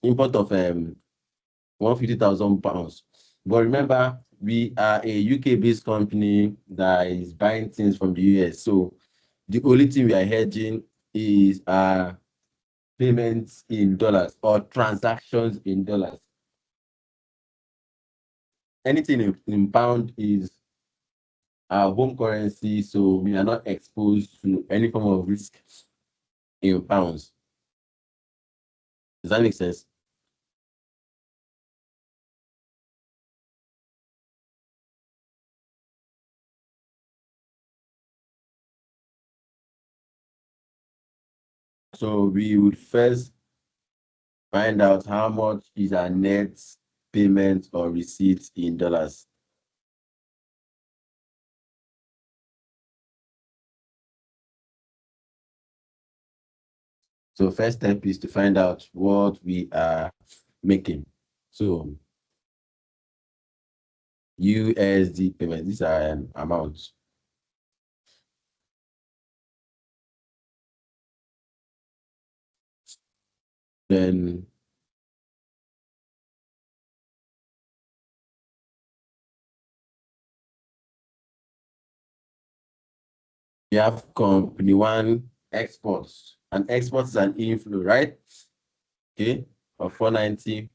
import of 150,000 pounds. But remember, we are a UK-based company that is buying things from the US. So the only thing we are hedging is payments in dollars or transactions in dollars. Anything in pound is our home currency, so we are not exposed to any form of risk in pounds. Does that make sense? So we would first find out how much is our net payment or receipts in dollars. So first step is to find out what we are making. So USD payment, these are amounts. Then you have company one exports. And exports is an inflow, right? Okay, of 490.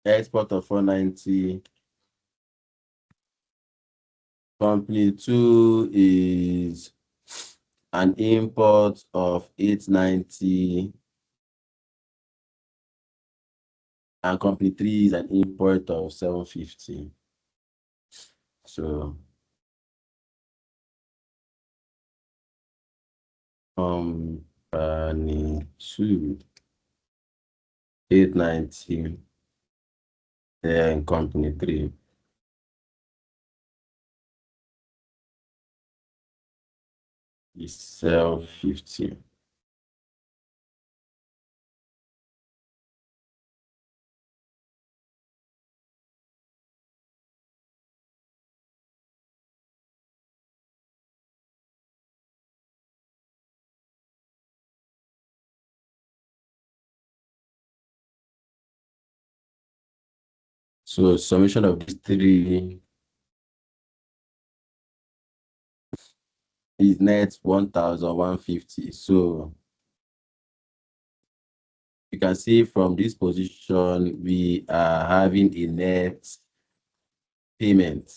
Export of 490. Company two is an import of 890. And company three is an import of 750. So company two, 890, and company three is 750. So summation of these three is net 1,150. So you can see from this position, we are having a payment,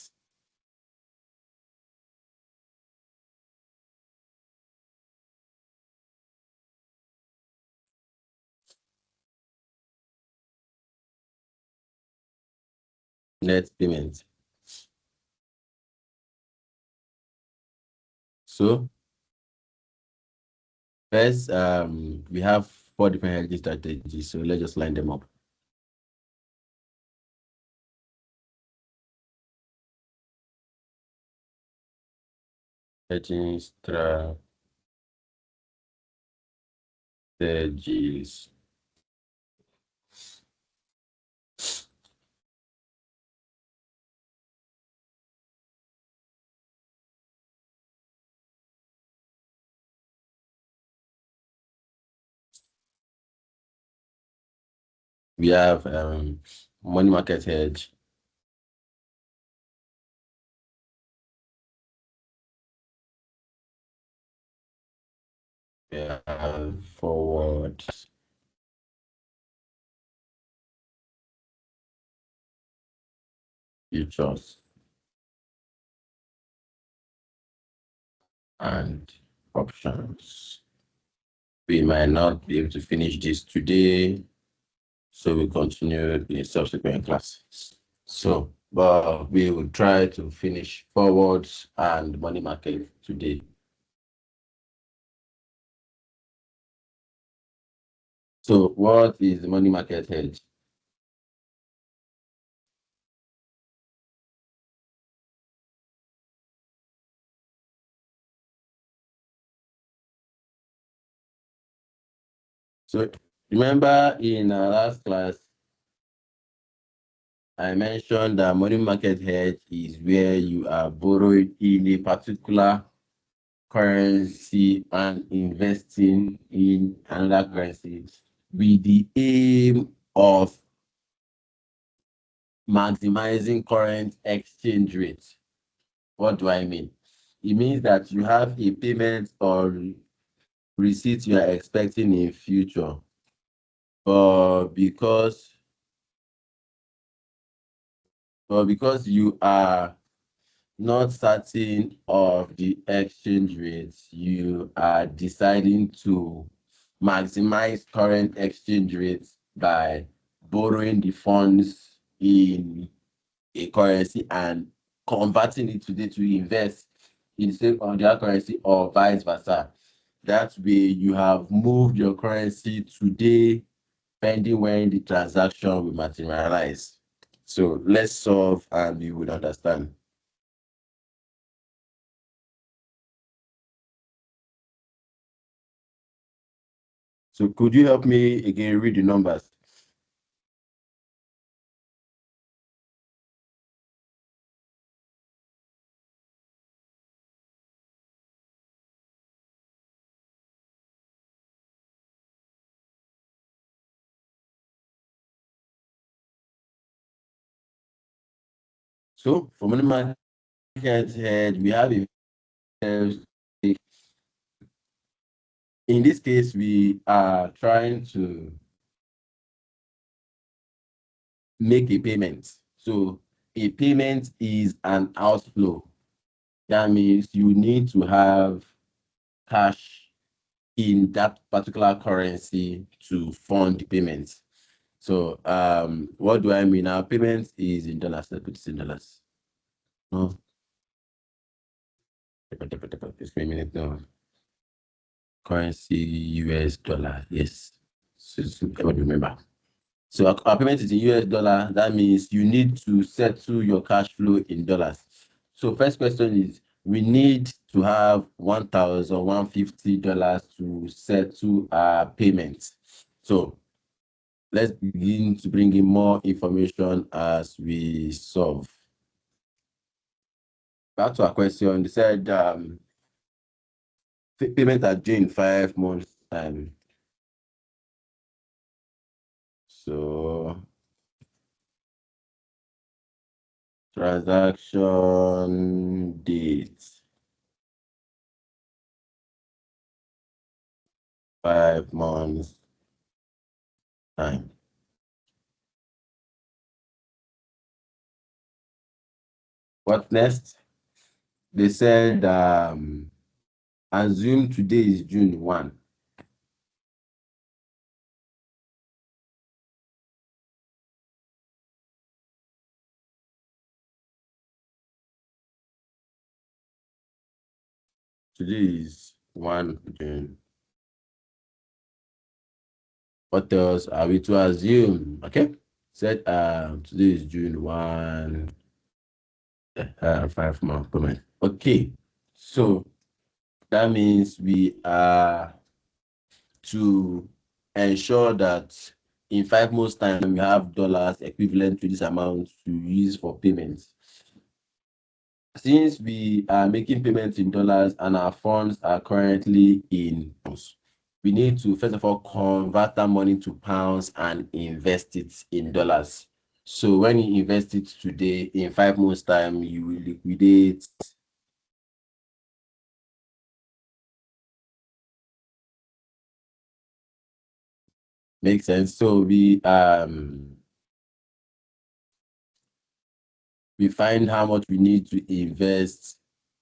net payment. So first, we have four different hedging strategies. So let's just line them up. Hedging strategies. We have money market hedge. We have forward futures and options. We might not be able to finish this today, so we continue in subsequent classes. So, but we will try to finish forwards and money market today. So, what is the money market hedge? So remember in our last class, I mentioned that money market hedge is where you are borrowing in a particular currency and investing in another currency with the aim of maximizing current exchange rate. What do I mean? It means that you have a payment or receipt you are expecting in future, but because you are not certain of the exchange rate, you are deciding to maximize current exchange rates by borrowing the funds in a currency and converting it today to invest in the same on their currency or vice versa. That way you have moved your currency today pending when the transaction will materialize. So let's solve and you will understand. So could you help me again read the numbers? So for money market head, we have a in this case, we are trying to make a payment. So a payment is an outflow. That means you need to have cash in that particular currency to fund the payment. So what do I mean? Our payment is in dollars. Let's put this in dollars. No, just a minute now. Currency US dollar. Yes. So everybody remember. So our payment is in US dollar. That means you need to settle your cash flow in dollars. So first question is, we need to have $1,150 to settle our payments. So let's begin to bring in more information as we solve. Back to our question, they said payment are due in 5 months time. So transaction date 5 months time. What next? They said assume today is June 1. Today is 1 June. What else are we to assume? Okay. Said today is June 1, 5 month payment. Okay. So that means we are to ensure that in 5 months' time we have dollars equivalent to this amount to use for payments. Since we are making payments in dollars and our funds are currently in pounds, we need to first of all convert that money to pounds and invest it in dollars. So when you invest it today, in 5 months' time, you will liquidate. Makes sense. So we find how much we need to invest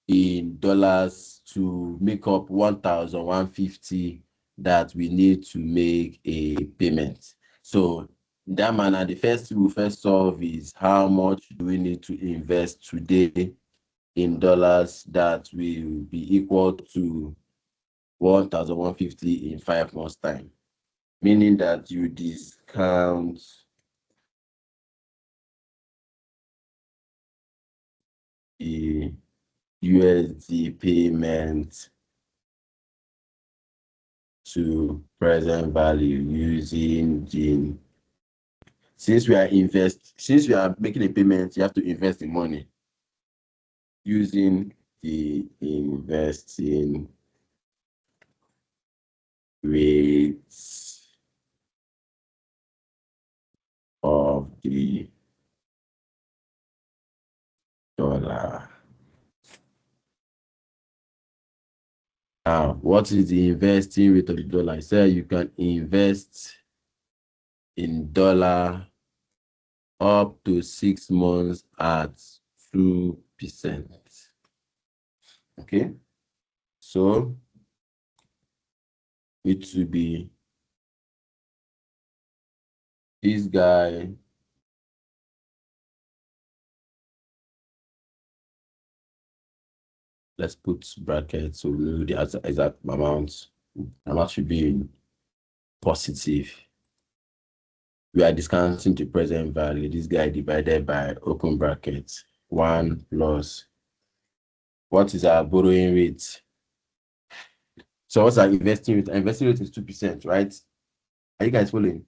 in dollars to make up 1,150 that we need to make a payment. So in that manner, the first thing we first solve is how much do we need to invest today in dollars that will be equal to 1,150 in 5 months' time, meaning that you discount the USD payment to present value using the since we are making a payment, you have to invest the money using the investing rates of the dollar. Now, what is the investing rate of the dollar? I said you can invest in dollar up to 6 months at 2%. Okay, so it will be this guy. Let's put brackets so we know the exact amount. Amount should be positive. We are discounting the present value. This guy divided by open bracket 1 plus what is our borrowing rate? So what's our investing rate? Our investing rate is 2%, right? Are you guys following?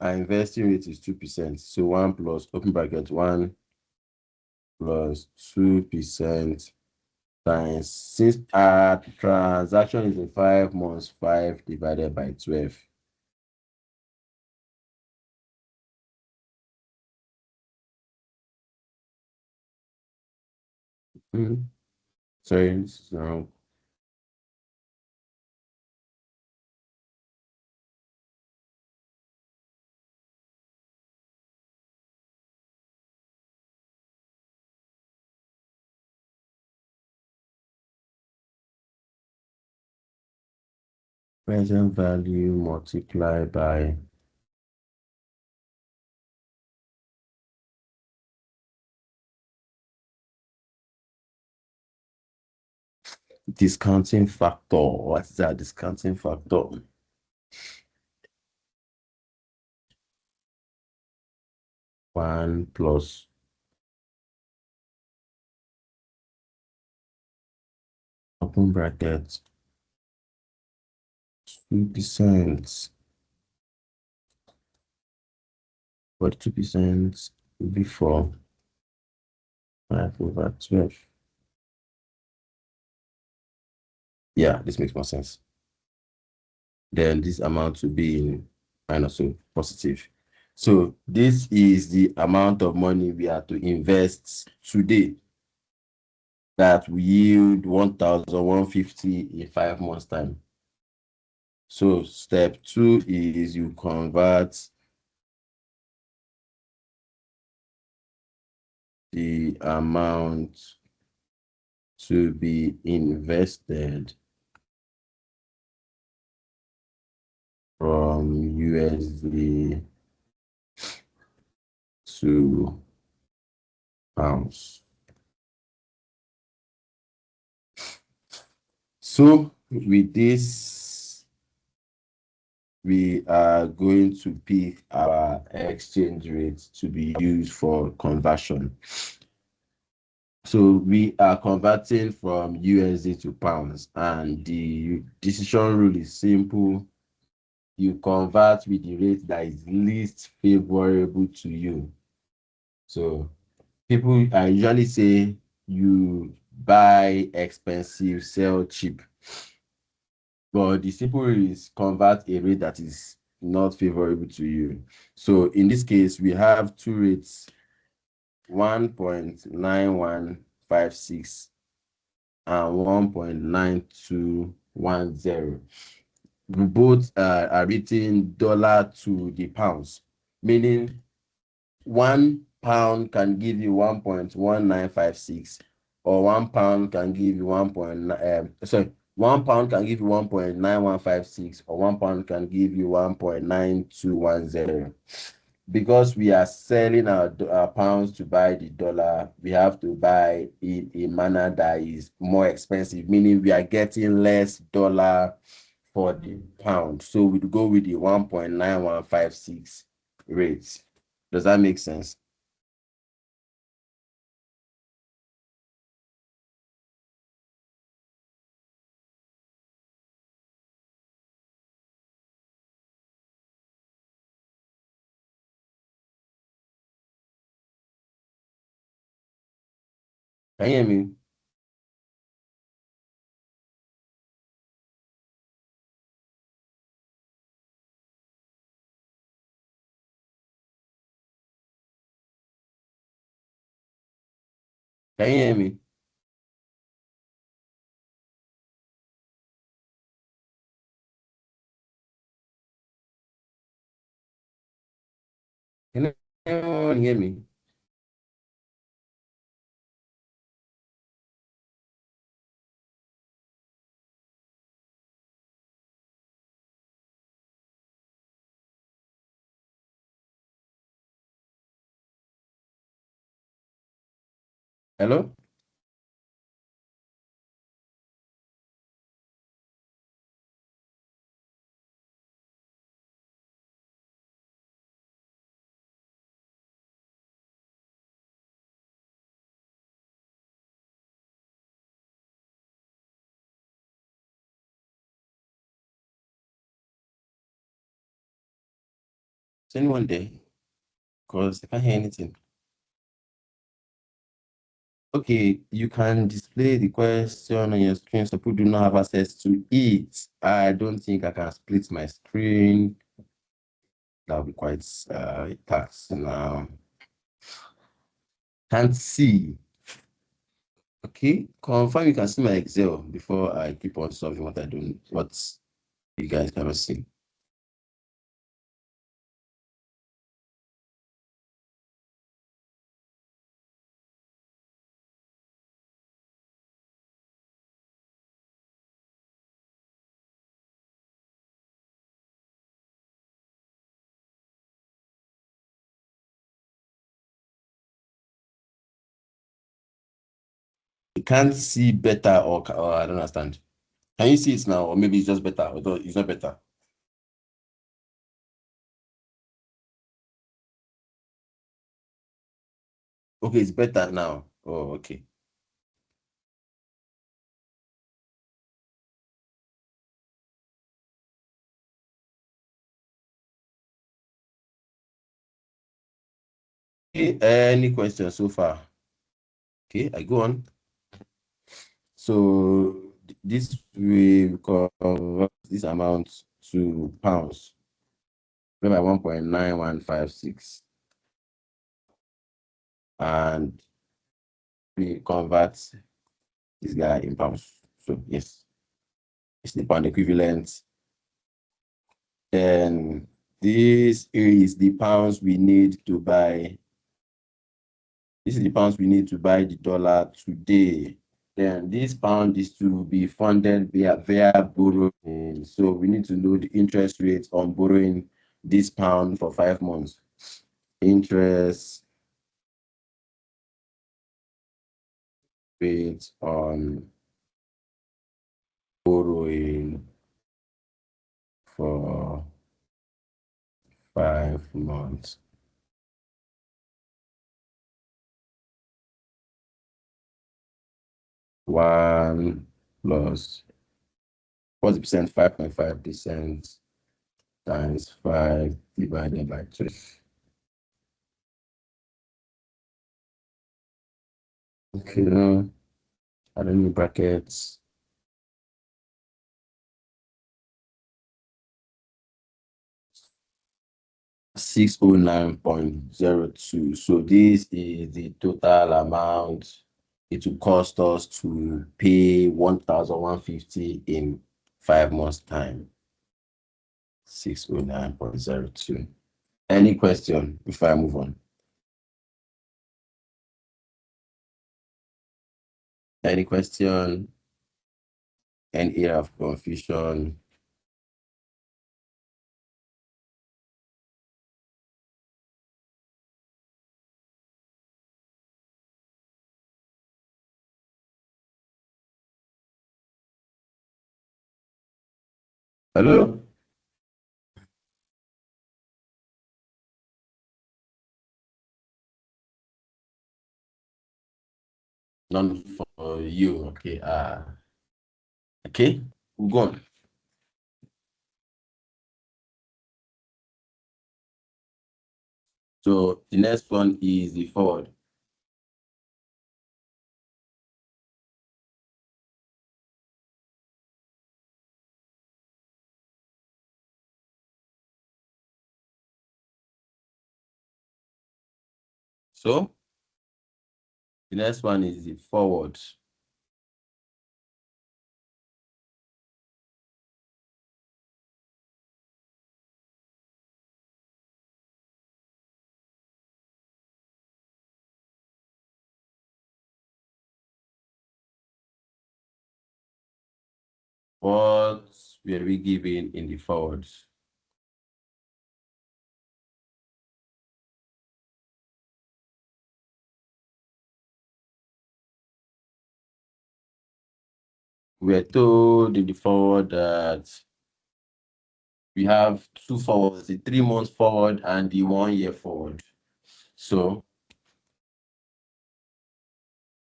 Our investing rate is 2%. So 1 plus open bracket 1 plus 2% times, since our transaction is in 5 months, 5 divided by 12. Sorry, this is wrong. Present value multiplied by discounting factor. What is that discounting factor? One plus open bracket 2%. But 2% before 5/12. Yeah, this makes more sense. Then this amount will be in minus, so positive. So this is the amount of money we are to invest today that will yield 1,150 in 5 months' time. So step 2 is you convert the amount to be invested from USD to pounds. So with this, we are going to pick our exchange rate to be used for conversion. So we are converting from USD to pounds, and the decision rule is simple. You convert with the rate that is least favorable to you. So people, I usually say you buy expensive, sell cheap. But the simple rule is convert a rate that is not favorable to you. So in this case, we have two rates, 1.9156 and 1.9210. Both are written dollar to the pounds, meaning £1 can give you 1.1956, or £1 can give you £1 can give you 1.9156, or £1 can give you 1.9210. Because we are selling our pounds to buy the dollar, we have to buy in a manner that is more expensive, meaning we are getting less dollar for the pound. So we go with the 1.9156 rate. Does that make sense? Can you hear me? Can you hear me? Can anyone hear me? Hello? Is anyone there? Because I can't hear anything. Okay, you can display the question on your screen so people do not have access to it. I don't think I can split my screen. That'll be quite a task now. Can't see. Okay, confirm you can see my Excel before I keep on solving what I don't, what you guys cannot see. You can't see better or I don't understand. Can you see it now? Or maybe it's just better, although it's not better. Okay, it's better now. Oh, okay. Okay, any questions so far? Okay, I go on. So this will convert this amount to pounds by 1.9156. And we convert this guy in pounds. So yes, it's the pound equivalent. Then this is the pounds we need to buy. This is the pounds we need to buy the dollar today. Then this pound is to be funded via borrowing. So we need to know the interest rate on borrowing this pound for 5 months. Interest rate on borrowing for 5 months. One plus what's the percent? 5.5% times 5 divided by 12. Okay, now add any brackets. 609.02. So this is the total amount it will cost us to pay 1,150 in 5 months' time. 609.02. Any question before I move on? Any question? Any area of confusion? Hello? None for you. Okay. Okay. We'll go on. So the next one is the forward. So the next one is the forward. What were we given in the forward? We were told in the forward that we have two forwards, the 3 months forward and the 1 year forward. So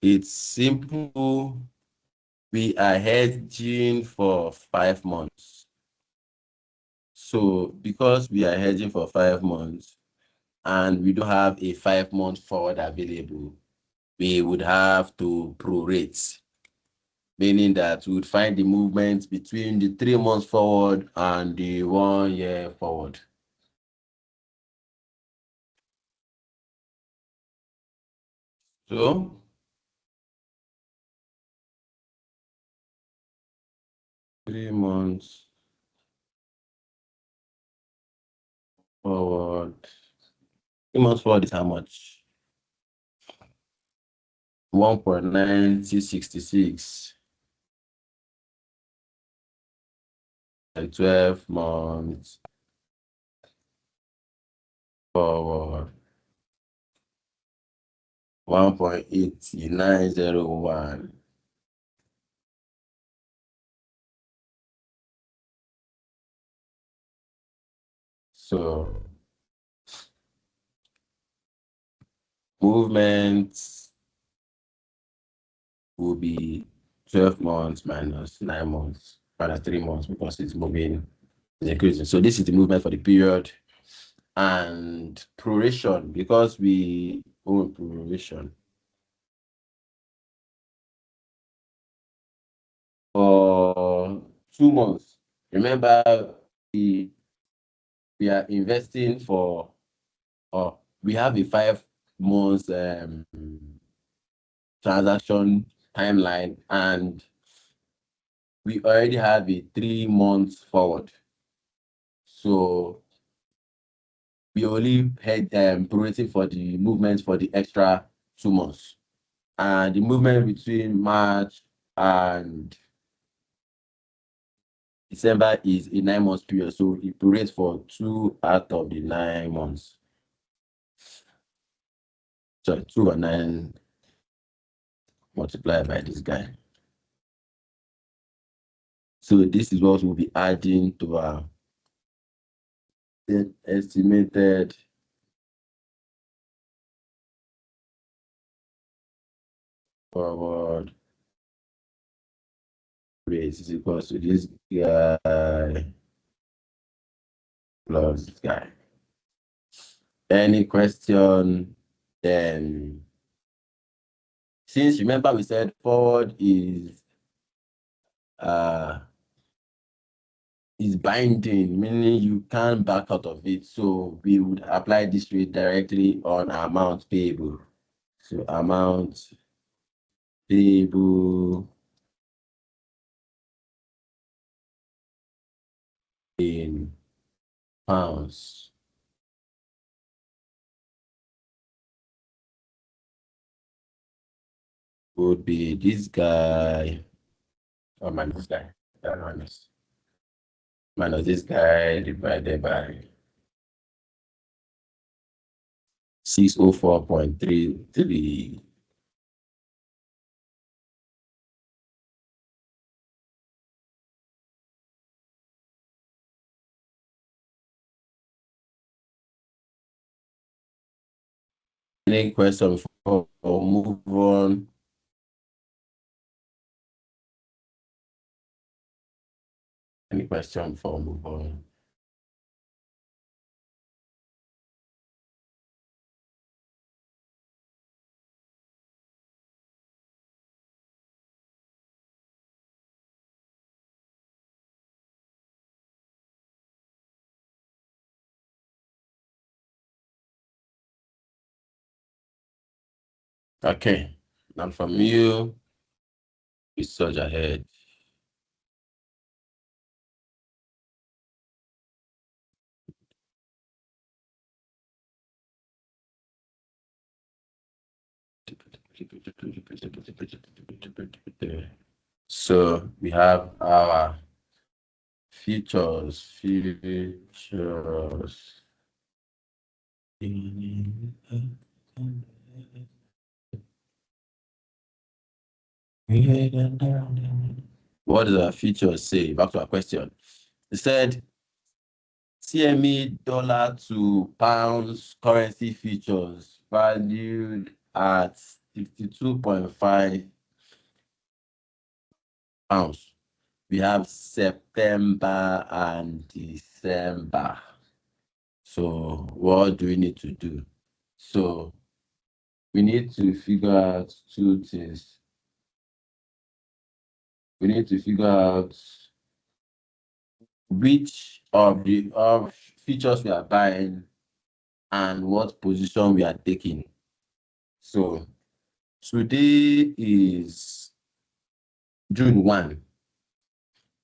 it's simple. We are hedging for 5 months. So because we are hedging for 5 months and we don't have a 5 month forward available, we would have to prorate, meaning that we would find the movement between the 3 months forward and the 1 year forward. So 3 months forward. 3 months forward is how much? 1.9066 and 12 months forward. 1.8901. So movement will be 12 months minus 9 months, rather 3 months because it's moving, it's increasing. So this is the movement for the period and proration because we own proration for 2 months. Remember, we, we are investing for, we have a 5 months transaction timeline and we already have a 3 months forward. So we only had prorating for the movement for the extra 2 months. And the movement between March and December is a 9 months period. So it prorates for 2 out of the 9 months. So 2 and 9 multiplied by this guy. So this is what we'll be adding to our estimated forward rate is equal to this guy plus this guy. Any question? Then, since remember we said forward uh is binding, meaning you can't back out of it. So we would apply this rate directly on amount payable. So amount payable in pounds would be this guy, or minus this guy, minus this guy divided by 604.33. Any question before we move on? Any question before we move on? Okay. Now from you, we surge ahead. So we have our features. What does our features say? Back to our question. It said CME dollar to pounds currency features valued at 62.5 pounds. We have September and December. So what do we need to do? So we need to figure out two things. We need to figure out which of the features we are buying and what position we are taking. So today is June 1.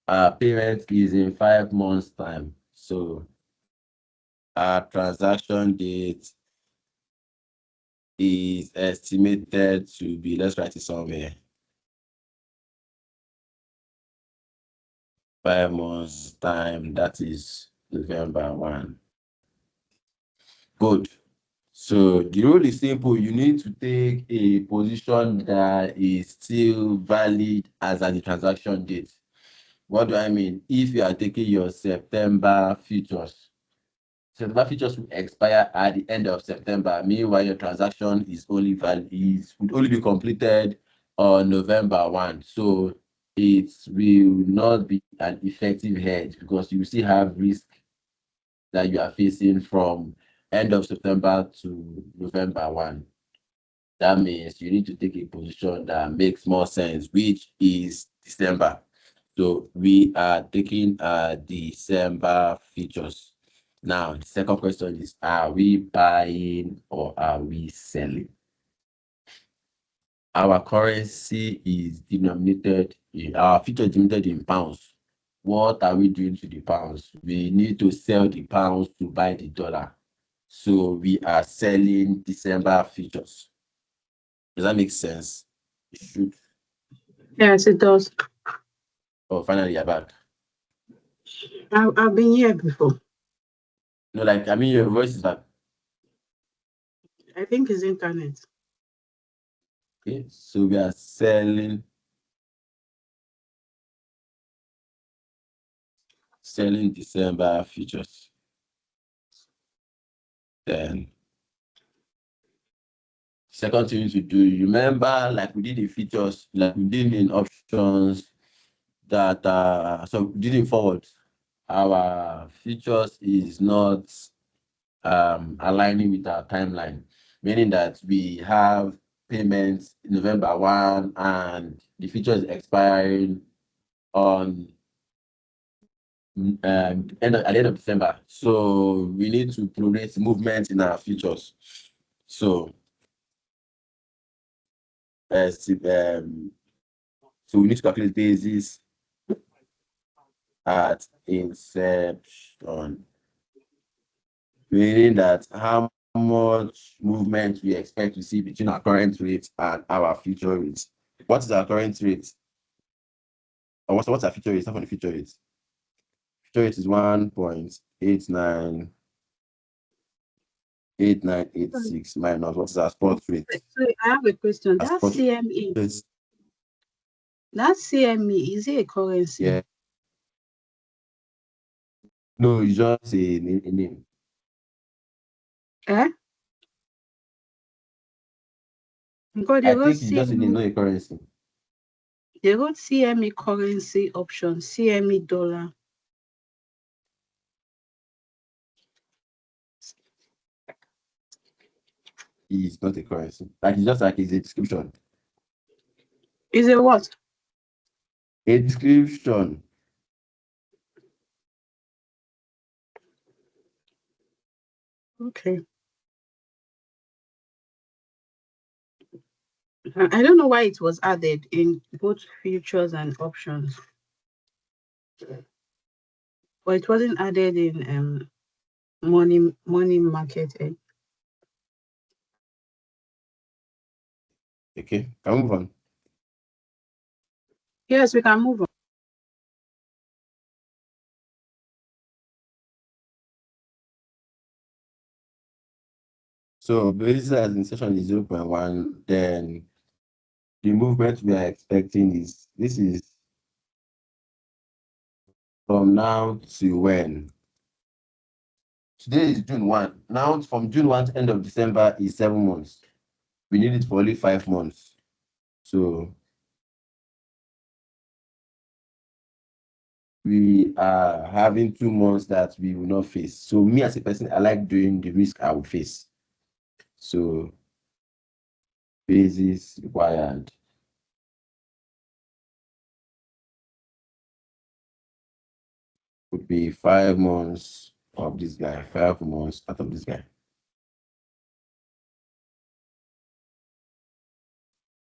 Our payment is in 5 months' time. So our transaction date is estimated to be, let's write it somewhere, 5 months' time, that is November 1. Good. So the rule is simple. You need to take a position that is still valid as at the transaction date. What do I mean? If you are taking your September futures will expire at the end of September. Meanwhile, your transaction is only would only be completed on November 1. So it will not be an effective hedge because you still have risk that you are facing from end of September to November 1. That means you need to take a position that makes more sense, which is December. So we are taking December futures. Now, the second question is, are we buying or are we selling? Our currency is denominated, our future is denominated in pounds. What are we doing to the pounds? We need to sell the pounds to buy the dollar. So we are selling December futures. Does that make sense? It should. Yes, it does. Oh, finally, you're back. I've been here before. No, like, I mean, your voice is back. I think it's internet. Okay, so we are selling December futures. Then second thing to do, remember, like we did in futures, like we did in options, that so we did in forward. Our futures is not aligning with our timeline, meaning that we have payments November 1 and the future is expiring on at the end of December. So we need to prorate movement in our futures. So so we need to calculate basis at inception, meaning that how much movement we expect to see between our current rate and our future rate. What is our current rate? Or what's our future rate? Start from the future rate. Future rate is 1.8986 minus what is our spot rate? So I have a question. Our spot rate, That CME, is it a currency? yeah. No, it's just a name. Eh? Because I think it's just a name, not a currency. they wrote CME currency option, CME dollar. It's not a currency. Like it's just like it's a description. Is it what? A description. Okay. I don't know why it was added in both futures and options, but it wasn't added in money market. Okay, can we move on? Yes, we can move on. So basically, as insertion is 0.1, then the movement we are expecting is this is from now to when? Today is June 1. Now from June 1 to end of December is 7 months. We need it for only 5 months. So we are having 2 months that we will not face. So me as a person, I like doing the risk I will face. So basis required would be 5 months of this guy, 5 months out of this guy.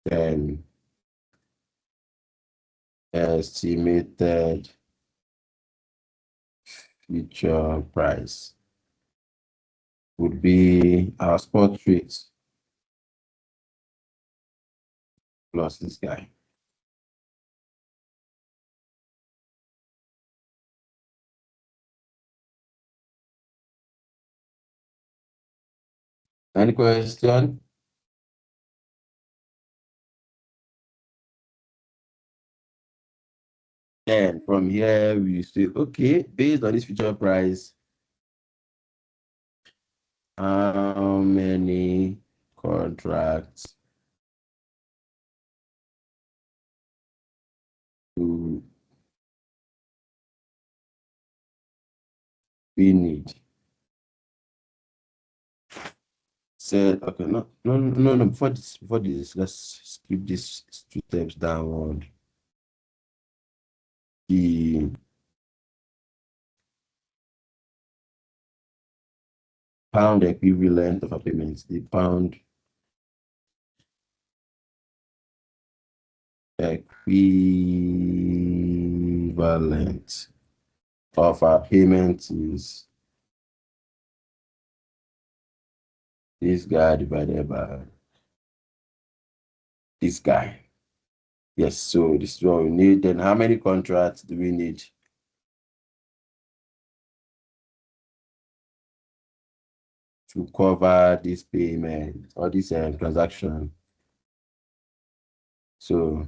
Then estimated future price would be our spot rate plus this guy. Any question? Then from here we say, okay, based on this future price, how many contracts do we need? Said, okay, no. Before this, let's skip this 2 steps downward. The pound equivalent of a payment, the pound equivalent of our payment is this guy divided by this guy. Yes, so this is what we need. Then how many contracts do we need to cover this payment or this transaction? So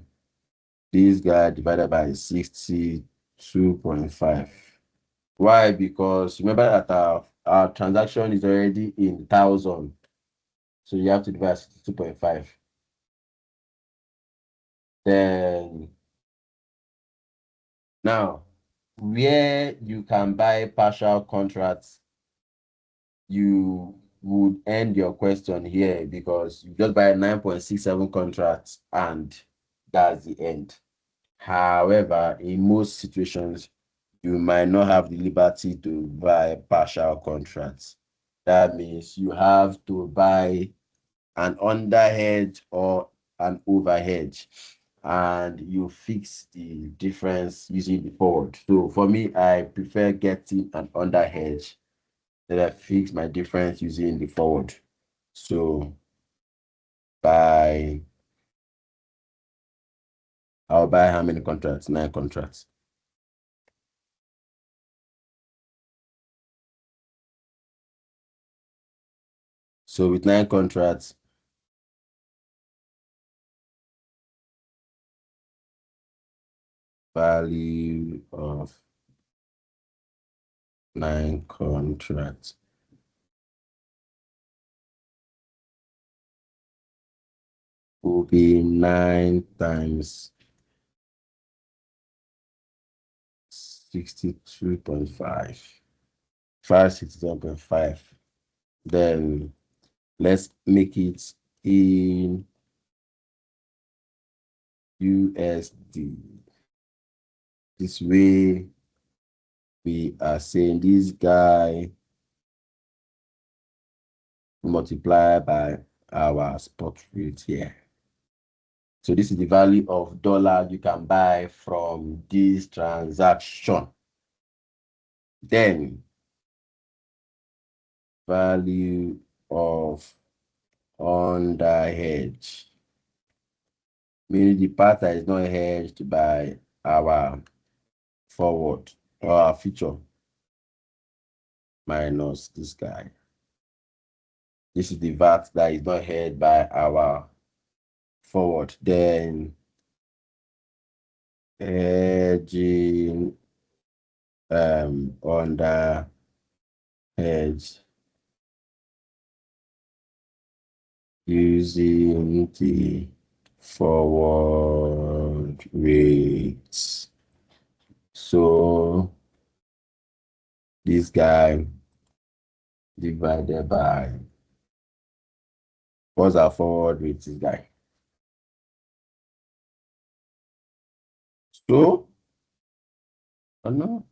this guy divided by 62.5. Why? Because remember that our transaction is already in thousand. So you have to divide 62.5. Then now, where you can buy partial contracts, you would end your question here because you just buy 9.67 contracts and that's the end. However, in most situations, you might not have the liberty to buy partial contracts. That means you have to buy an underhedge or an overhedge, and you fix the difference using the forward. So for me, I prefer getting an underhedge, then I fix my difference using the forward. So by I'll buy how many contracts? 9 contracts. So with 9 contracts, value of 9 contracts will be 9 times 62.5. 567.5. Then let's make it in USD. This way we are saying this guy multiply by our spot rate here. So this is the value of dollar you can buy from this transaction. Then value of under hedge, meaning the part that is not hedged by our forward or our future, minus this guy. This is the VAT that is not hedged by our forward. Then hedging under hedge using the forward rates. So this guy divided by, what's our forward rate, this guy? So, oh no,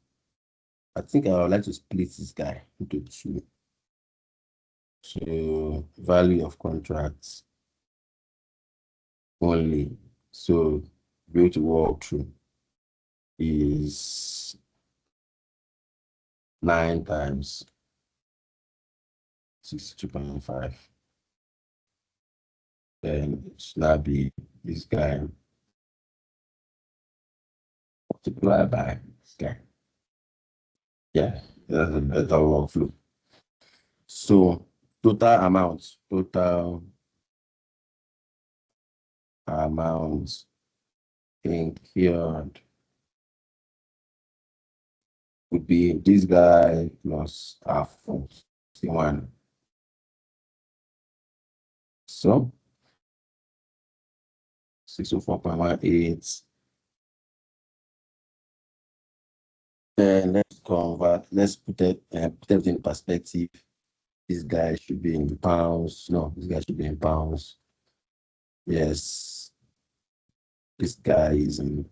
I think I would like to split this guy into two. So value of contracts only. So going to walk through is 9 times 62.5. Then it should not be this guy multiplied by this guy. Yeah, that's a better workflow. So total amount incurred would be this guy plus half 41. So 604.18. Then let's put it in perspective. This guy should be in pounds. No, this guy should be in pounds. Yes, this guy is in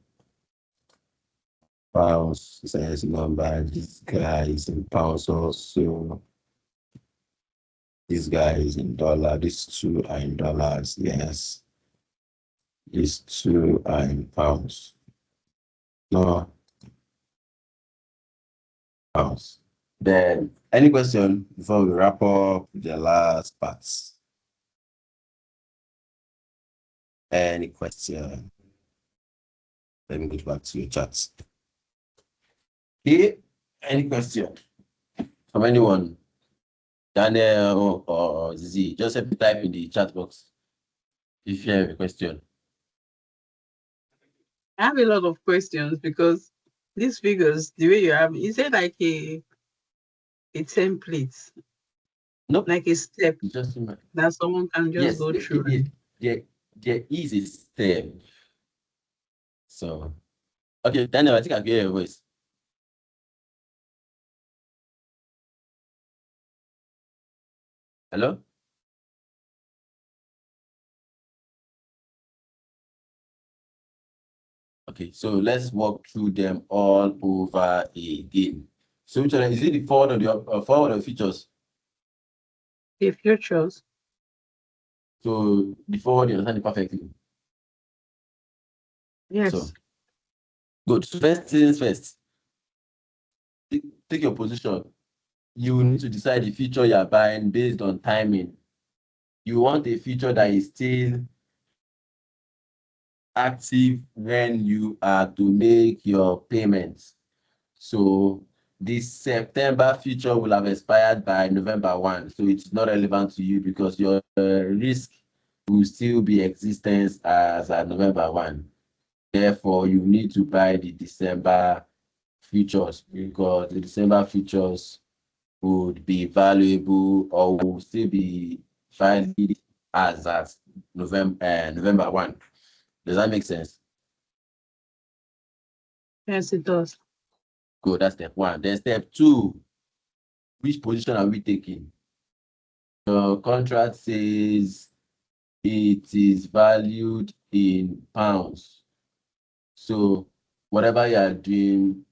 pounds. Size number. This guy is in pounds also. This guy is in dollar. These two are in dollars. Yes, these two are in pounds. No, pounds. Then, any question before we wrap up the last parts? Any question? Let me go back to your chat. Okay, any question from anyone? Daniel or Z, just have to type in the chat box if you have a question. I have a lot of questions because these figures, the way you have, is it like a template, Nope, like a step just that someone can just yes, go through? there is a step. So, okay, Daniel, I think I can hear your voice. Hello? Okay, so let's walk through them all over again. So which one is it, the forward or the forward or features? The futures. So the forward you understand it perfectly. Yes. So good. So first things first. Take your position. You need to decide the feature you are buying based on timing. You want a feature that is still active when you are to make your payments. So this September feature will have expired by November 1. So it's not relevant to you because your risk will still be existence as at November 1. Therefore, you need to buy the December futures because the December futures would be valuable or will still be valid as at November 1. Does that make sense? Yes, it does. Good, that's step one. Then step two, which position are we taking? The contract says it is valued in pounds. So whatever you are doing,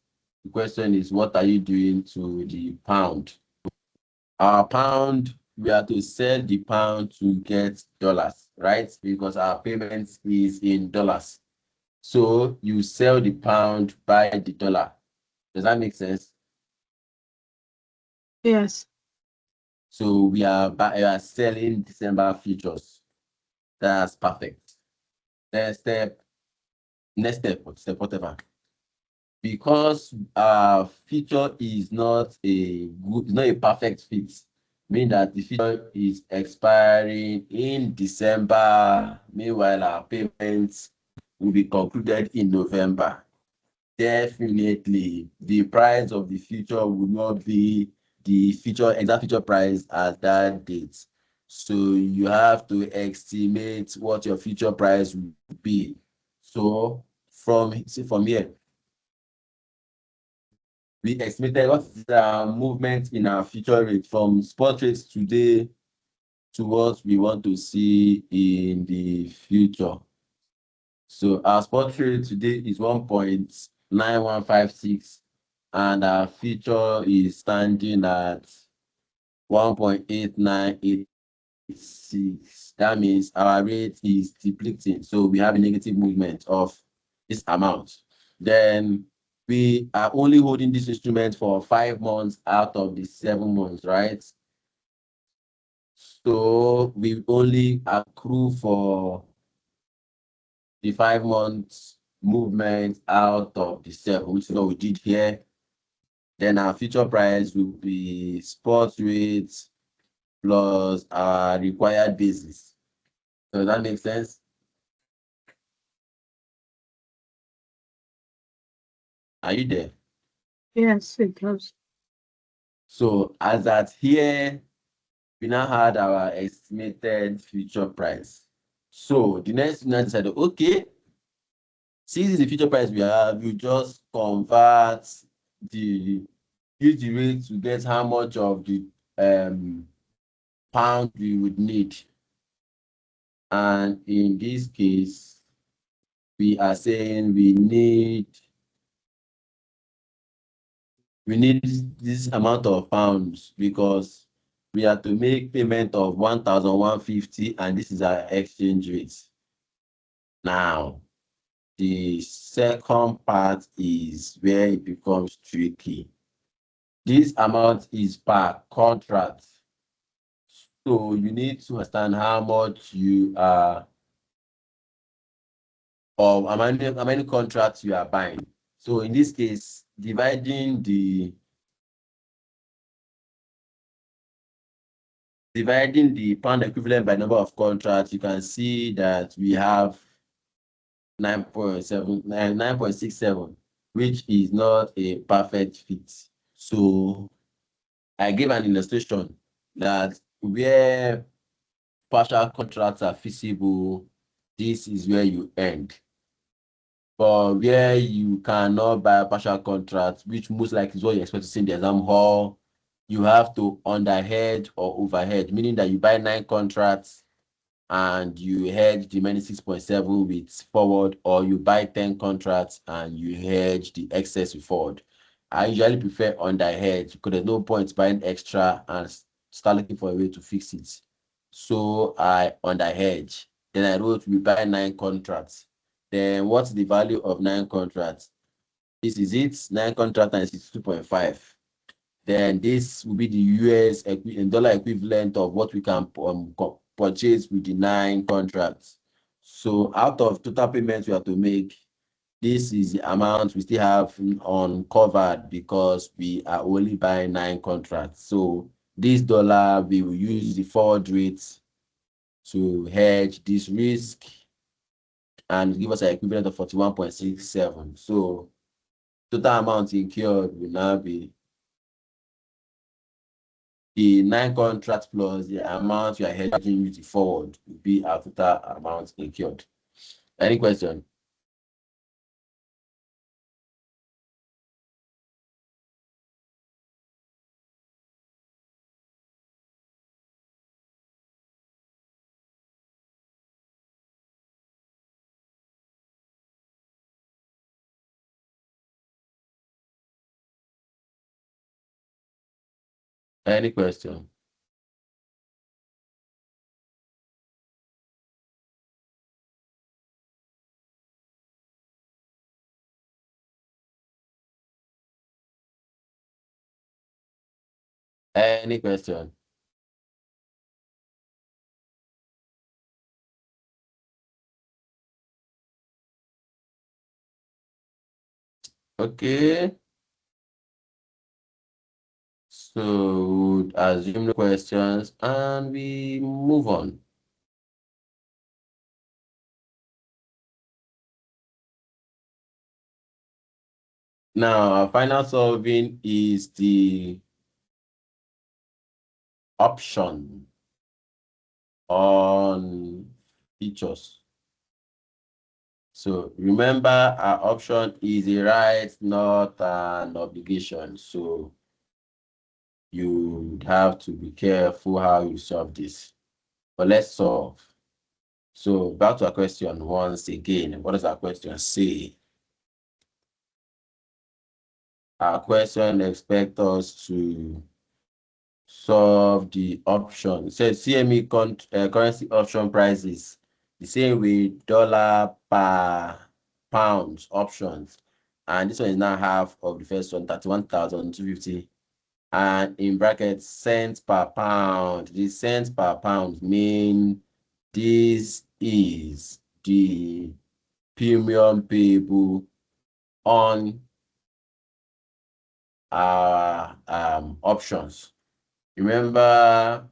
the question is, what are you doing to the pound? Our pound we are to sell the pound to get dollars, right? Because our payment is in dollars. So you sell the pound, buy the dollar. Does that make sense? Yes. So we are selling December futures. That's perfect. Next step, step whatever. Because our future is not it's not a perfect fit, meaning that the future is expiring in December. Meanwhile, our payments will be concluded in November. Definitely, the price of the future will not be the exact future price at that date. So you have to estimate what your future price will be. So from here, we estimated what is the movement in our future rate from spot rates today to what we want to see in the future. So our spot rate today is 1.9156 and our future is standing at 1.8986. That means our rate is depleting. So we have a negative movement of this amount. Then we are only holding this instrument for 5 months out of the 7 months, right? So we only accrue for the 5 months movement out of the 7, which is what we did here. Then our future price will be spot rates plus our required basis. Does that make sense? Are you there? Yes, it does. So as at here, we now had our estimated future price. So the next thing I decided, okay, since it's the future price we have, you just convert the use the rate to get how much of the pound we would need. And in this case, we are saying we need this amount of pounds because we have to make payment of 1,150 and this is our exchange rate. Now, the second part is where it becomes tricky. This amount is per contract. So you need to understand how much you are or how many contracts you are buying. So in this case, dividing the pound equivalent by number of contracts, you can see that we have 9.67, which is not a perfect fit. So I gave an illustration that where partial contracts are feasible, this is where you end. But where you cannot buy a partial contract, which most likely is what you expect to see in the exam hall, you have to underhead or overhead, meaning that you buy 9 contracts and you hedge the remaining 6.7 with forward, or you buy 10 contracts and you hedge the excess with forward. I usually prefer underhedge because there's no point buying extra and start looking for a way to fix it. So I underhedge. Then I wrote we buy 9 contracts. Then what's the value of 9 contracts? This is it, 9 contracts times 2.5. Then this will be the US dollar equivalent of what we can purchase with the 9 contracts. So out of total payments we have to make, this is the amount we still have uncovered because we are only buying 9 contracts. So this dollar, we will use the forward rate to hedge this risk and give us an equivalent of 41.67. So total amount incurred will now be the 9 contracts plus the amount you are hedging with the forward will be our total amount incurred. Any question? Any question? Any question? Okay. So we'll assume no questions and we move on. Now, our final solving is the option on features. So remember, our option is a right, not an obligation. So you have to be careful how you solve this. But let's solve. So back to our question once again. What does our question say? Our question expects us to solve the option. It says CME currency option prices the same way dollar per pounds options. And this one is now half of the first one, 31,250. And in brackets, cents per pound. The cents per pound mean this is the premium payable on our options. Remember,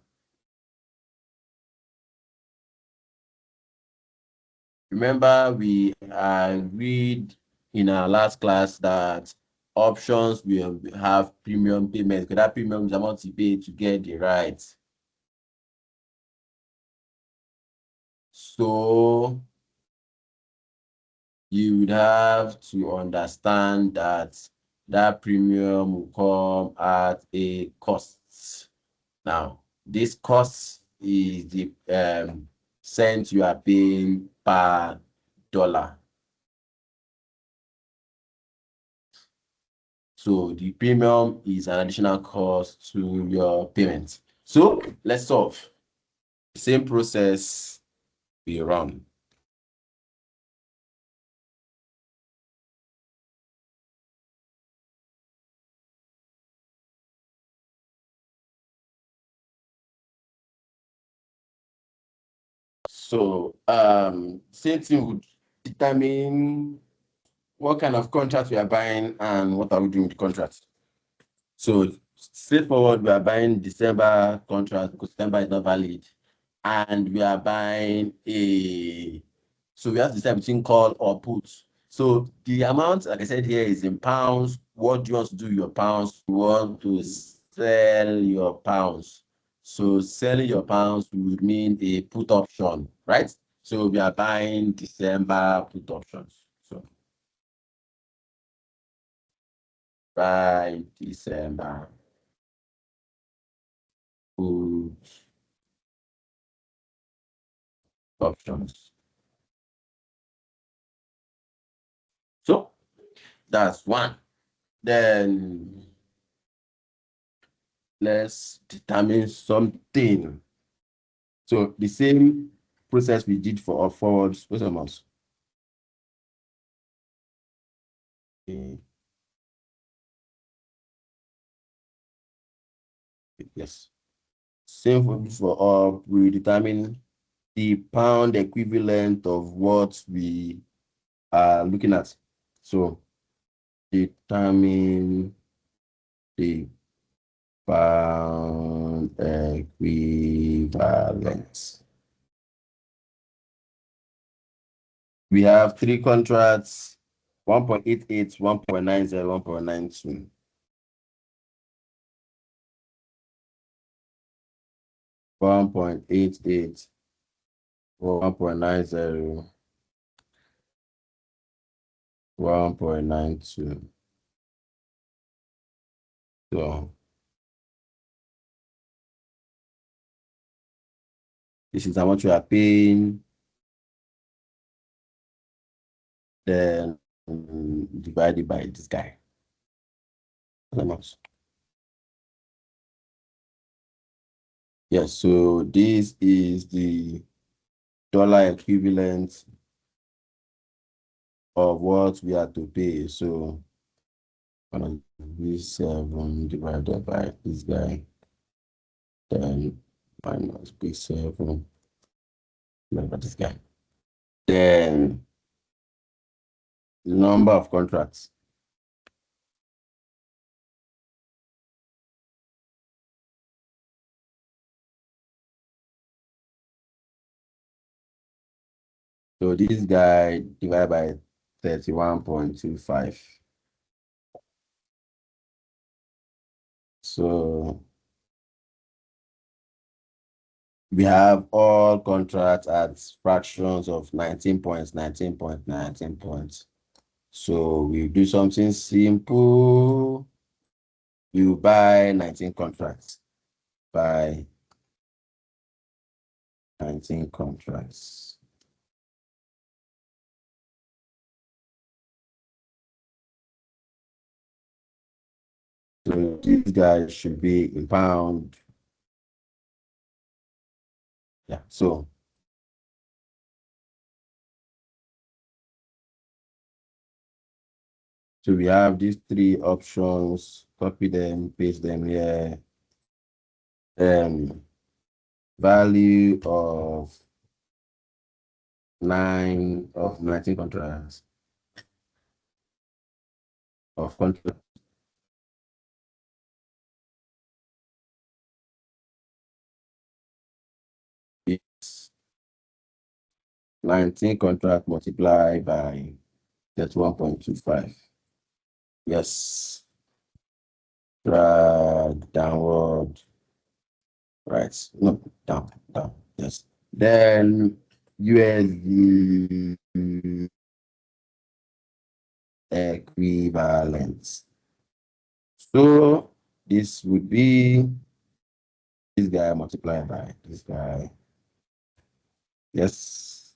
we agreed in our last class that options will have premium payments, because that premium is amount to pay to get the right. So you would have to understand that that premium will come at a cost. Now, this cost is the cent you are paying per dollar. So the premium is an additional cost to your payment. So let's solve. Same process we run. So same thing would determine what kind of contract we are buying and what are we doing with the contract. So straightforward, we are buying December contract because December is not valid. And we are buying so we have to decide between call or put. So the amount, like I said here, is in pounds. What do you want to do with your pounds? You want to sell your pounds. So selling your pounds would mean a put option, right? So we are buying December put options. So buy December put options. So that's one. Then let's determine something. So the same process we did for our forwards. What's the mouse? Okay. Yes. Same for we determine the pound equivalent of what we are looking at. So determine the pound equivalent. We have three contracts: 1.88, 1.90, 1.92. 1.88, 1.90, 1.92. So this is how much we are paying, then divided by this guy. How much? Yes, so this is the dollar equivalent of what we are to pay. So this 7 divided by this guy. then minus B7. Remember this guy. Then the number of contracts. So this guy divided by 31.25. So we have all contracts at fractions of 19 points, 19 points, 19 points. So we do something simple. You buy 19 contracts. Buy 19 contracts. So these guys should be in pound. Yeah. So we have these three options. Copy them, paste them here. Value of 19 contracts of contract is 19 contract multiplied by 31.25. Yes. Drag downward. Right. No, down. Yes. Then USD equivalent. So this would be this guy multiplied by this guy. Yes.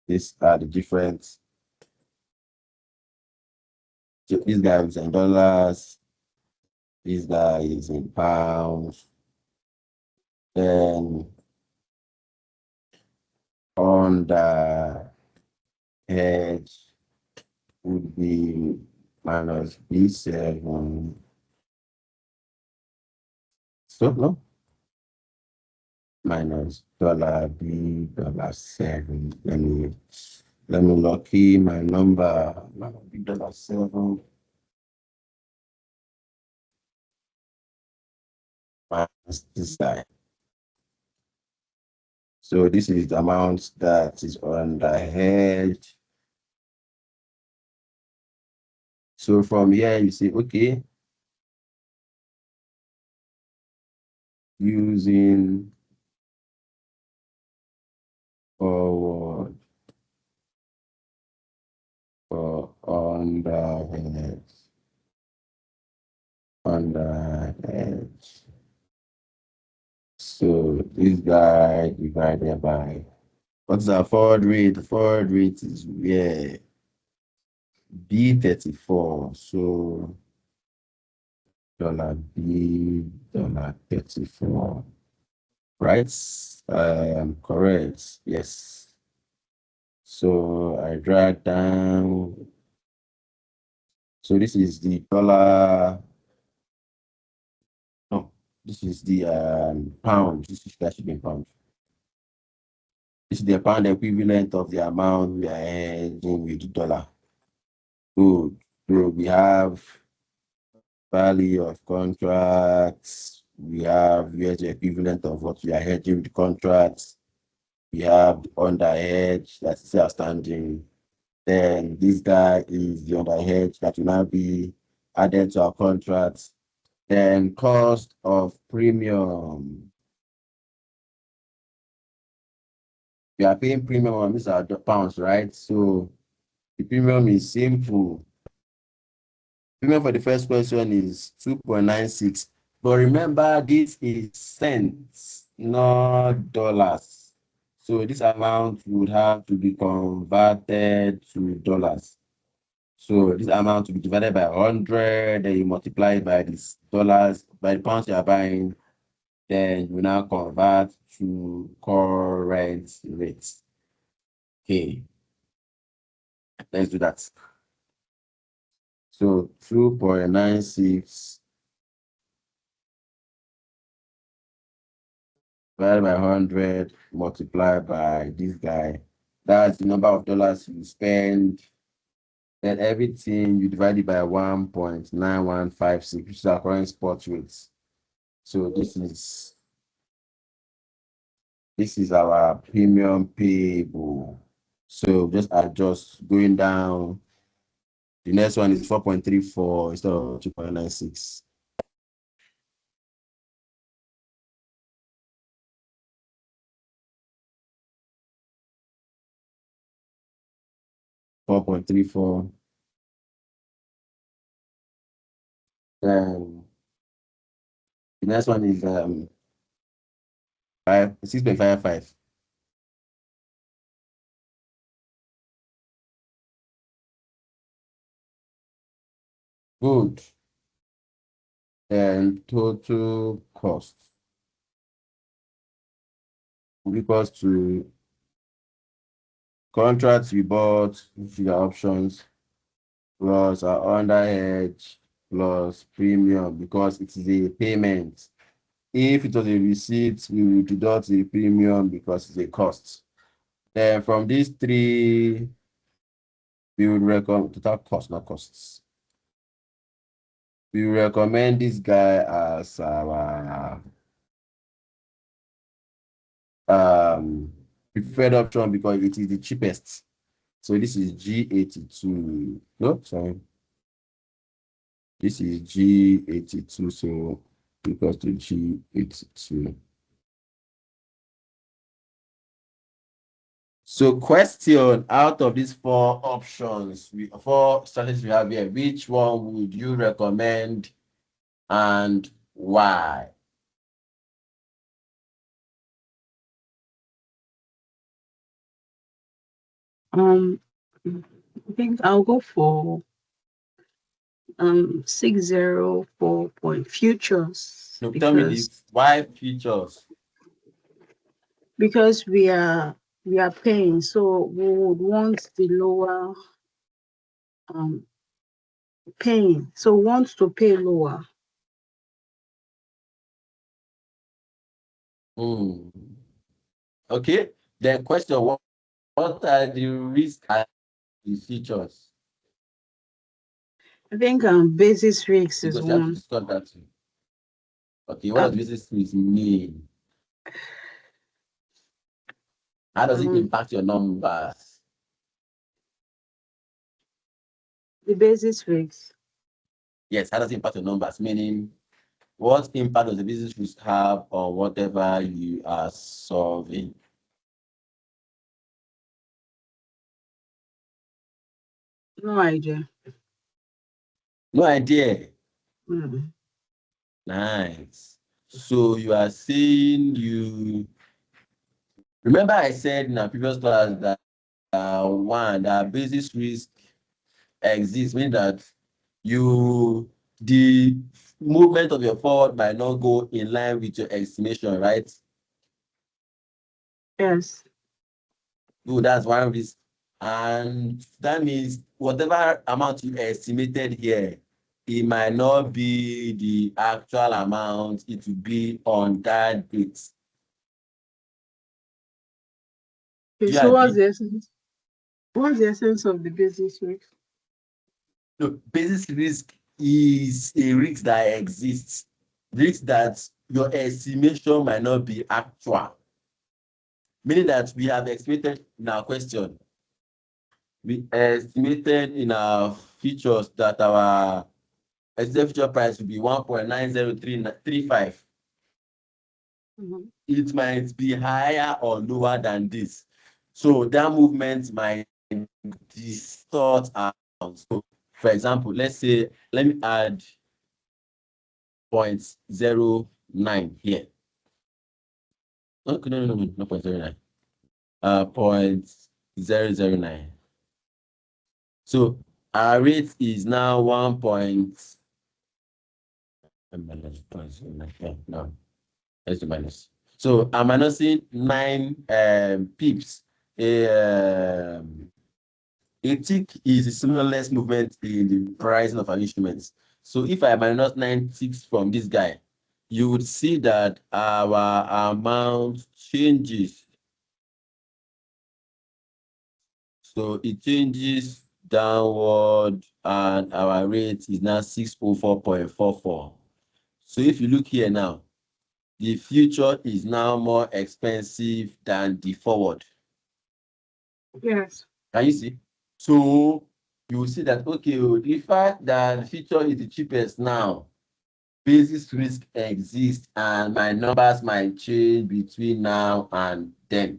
These are the different. This guy is in dollars. This guy is in pounds. Then on the hedge would be minus B7. So no, minus $B7. Let me lucky my number. $7 minus this guy. So this is the amount that is on the hedge. So from here you say, okay, using forward for on the hedge. So this guy divided by what's our forward rate? The forward rate is where B34. So $34. Right? Correct. Yes. So I drag down. So this is the dollar. No, this is the pound. That should be in pound. This is the pound equivalent of the amount we are hedging with the dollar. Good. So we have value of contracts. We have USD equivalent of what we are hedging with contracts. We have under hedge that is outstanding. Then this guy is the under hedge that will now be added to our contracts. Then cost of premium. We are paying premium on this are the pounds, right? So the premium is simple. Premium for the first question is 2.96. But remember, this is cents, not dollars. So this amount would have to be converted to dollars. So this amount to be divided by 100, then you multiply it by this dollars, by the pounds you are buying, then you now convert to current rates. Okay, let's do that. So 2.96 divided by 100, multiplied by this guy. That's the number of dollars you spend. Then everything you divide it by 1.9156, which is our current spot rates. So this is our premium payable. So just adjust going down. The next one is 4.34 instead of 2.96. 4.34. Then the next one is 6.55. Good. Then total cost equals to contracts we bought, which is the options, plus our underhedge, plus premium, because it is a payment. If it was a receipt, we will deduct the premium because it's a cost. Then from these three, we would recommend total cost, not costs. We recommend this guy as our preferred option because it is the cheapest. So this is G82. No, sorry. This is G82. So equals to G82. So question, out of these four options, four strategies we have here, which one would you recommend and why? I think I'll go for 604 point futures No, tell me the why futures. because we are paying, so we would want the lower um paying, so want to pay lower. Hmm. Okay. Then question, what are the risks and the features? I think basis risks is Because you have to one. discuss that too. Okay, what does Um, business risk mean? How does it um impact your numbers? the basis risks. Yes, how does it impact your numbers? Meaning, what impact does the business risk have on whatever you are solving? No idea. No idea. Mm. Nice. So you are saying you remember I said in our previous class that one, that basis risk exists, meaning that the movement of your forward might not go in line with your estimation, right? Yes. So that's one risk. And that means whatever amount you estimated here, it might not be the actual amount, it will be on that date. Okay, Do you so agree? what's the essence of the basis risk? No, basis risk is a risk that exists. Risk that your estimation might not be actual. Meaning that we have estimated in our question, we estimated in our features that our estimated future price will be 1.90335. Mhm. It might be higher or lower than this. So that movement might distort our amount. So for example, let's say, let me add 0.09 here. Okay, no, not 0.09. 0.009. So our rate is now 1. No, let's do minus. So I'm minusing 9 pips. A tick is a similarless movement in the pricing of an instrument. So if I minus 9 ticks from this guy, you would see that our amount changes. So it changes downward and our rate is now 604.44. So if you look here now, the future is now more expensive than the forward. Yes. Can you see? So you will see that, okay, the fact that the future is the cheapest now, basis risk exists and my numbers might change between now and then.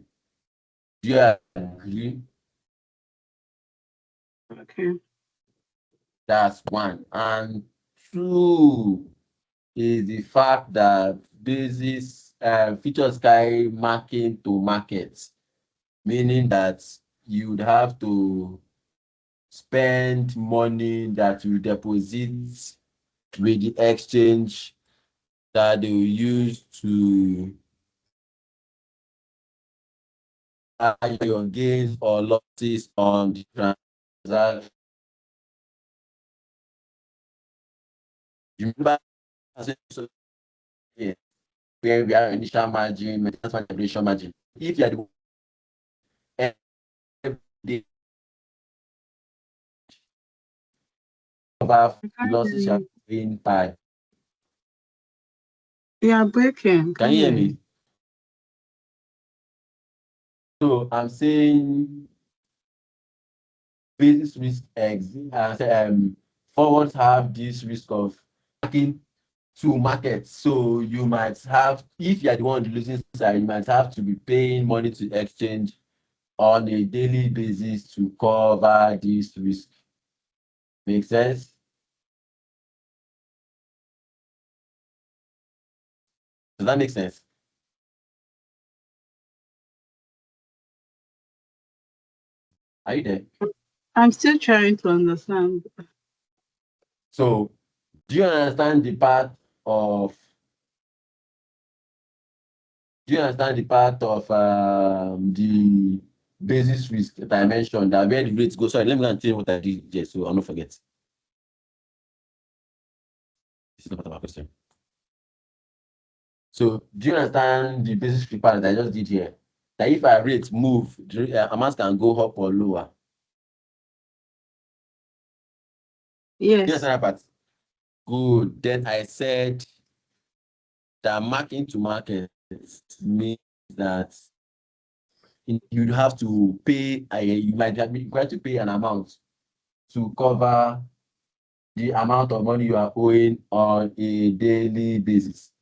Do you agree? Okay. That's one. And two is the fact that basis features carry marking to market, meaning that you would have to spend money that you deposit with the exchange that they will use to add your gains or losses on the transaction. You remember where we are initial margin, maintenance margin, operation margin. If you are the every day cover I the can't hear losses you are you. paying by. You are breaking. Can Can't you hear hear me? you. So I'm saying basis risk exist. Forwards have this risk of marking to market. So you might have, if you are the one losing side, you might have to be paying money to exchange on a daily basis to cover this risk. Make sense? Does that make sense? Are you there? I'm still trying to understand. So do you understand the part of the basis risk that I mentioned, that where the rates go? Sorry, let me go and tell you what I did here so I'll not forget. This is not part of my question. So do you understand the basis risk part that I just did here? That if our rates move, the amounts can go up or lower. You Yes. understand that part? Good. Then I said that marking to market means that you have to pay, you might have been required to pay an amount to cover the amount of money you are owing on a daily basis,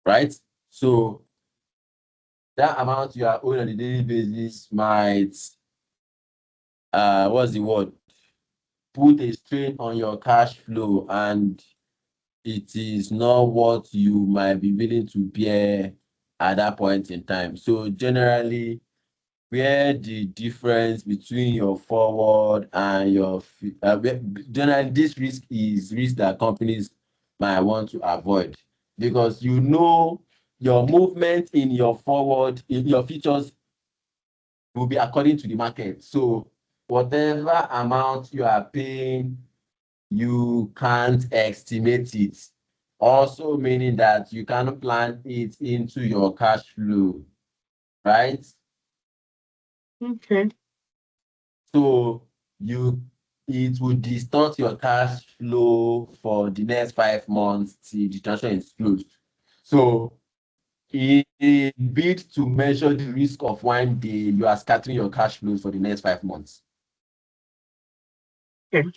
right? So that amount you are owing on a daily basis might, what's the word? Put a strain on your cash flow, and it is not what you might be willing to bear at that point in time. So generally, where the difference between your forward and your generally this risk is risk that companies might want to avoid, because you know your movement in your forward, in your futures, will be according to the market. So whatever amount you are paying, you can't estimate it, also meaning that you cannot plan it into your cash flow, right? Okay. So you it will distort your cash flow for the next 5 months till the transaction is closed. So in bid to measure the risk of one day, you are scattering your cash flows for the next 5 months. Okay.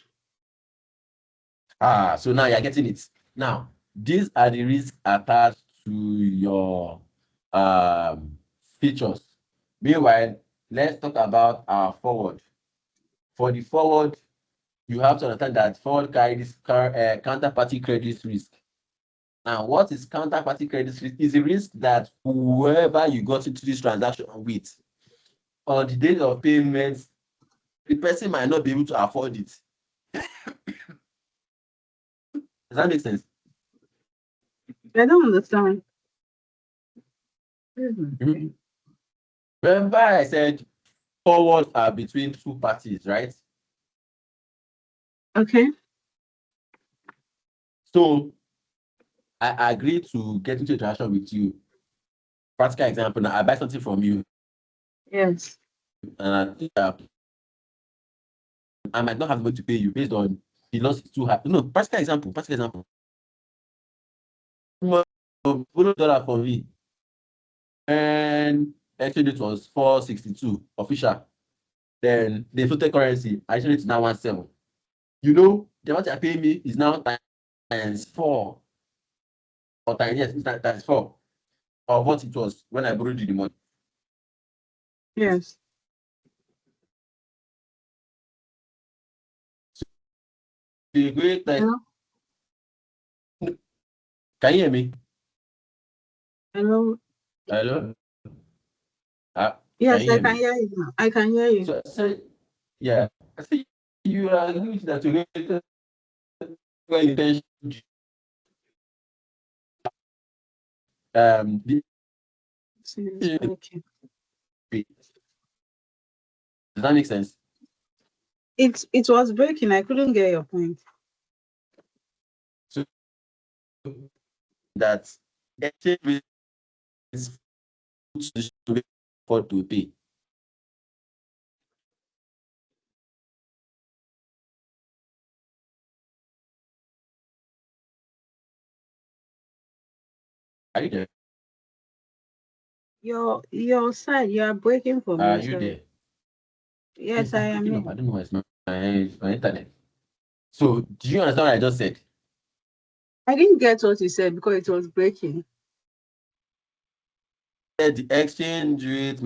So now you're getting it. Now, these are the risks attached to your features. Meanwhile, let's talk about our forward. For the forward, you have to understand that forward carry this counterparty credit risk. Now, what is counterparty credit risk? Is a risk that whoever you got into this transaction with, on the date of payments, the person might not be able to afford it. Does that make sense? I don't understand. Mhm. Remember, I said forwards are between two parties, right? Okay. So I agree to get into a transaction with you. Practical example, now I buy something from you, Yes. and I think I might not have the money to pay you based on the loss is too high. No, practical example, practical example. Follow dollar for me, and exchange rate was 462 official. Then the floated currency, I changed it to now 17. You know, the amount you're paying me is now times 4, or times, yes, it's times 4 of what it was when I borrowed you the money. Yes. The great, like, Hello. can you hear me? Hello. Hello? Can Yes, you I hear can me? hear you now. I can hear you. So I said, yeah, I said, you are agree that you get well intention. The It's breaking. does that make sense? It was breaking. I couldn't get your point. So that exchange rate is to be afford to pay. Are you there? Your side, you are breaking for Are me. you So there? yes, Yes, I I'm am picking up. I here. don't know why it's not my internet. So do you understand what I just said? I didn't get what you said because it was breaking. The exchange rate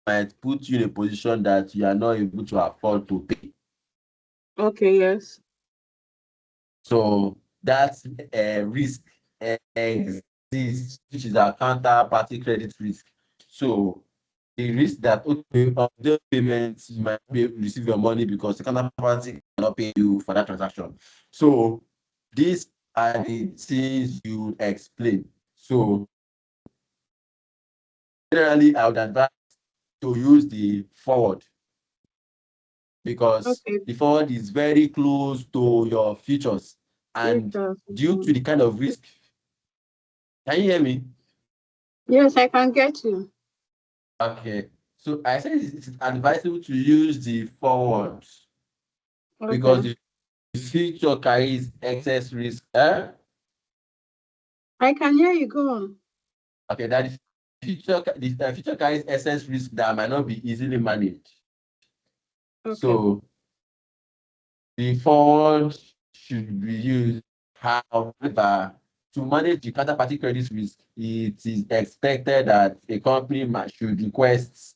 might put you in a position that you are not able to afford to pay. Okay, yes. So that's a risk exists, which is a counterparty credit risk. So the risk that okay, of the payments you might be able to receive your money because the counterparty cannot pay you for that transaction. So these are the things you explain. So generally, I would advise to use the forward because Okay. the forward is very close to your futures, and Future. due to the kind of risk, can you hear me? Yes, I can get you. Okay, so I said it's advisable to use the forward because Okay. the future carries excess risk. I can hear you. Go on. Okay, that the future carries excess risk that might not be easily managed. Okay. So the forward should be used. However, to manage the counterparty credit risk, it is expected that a company should request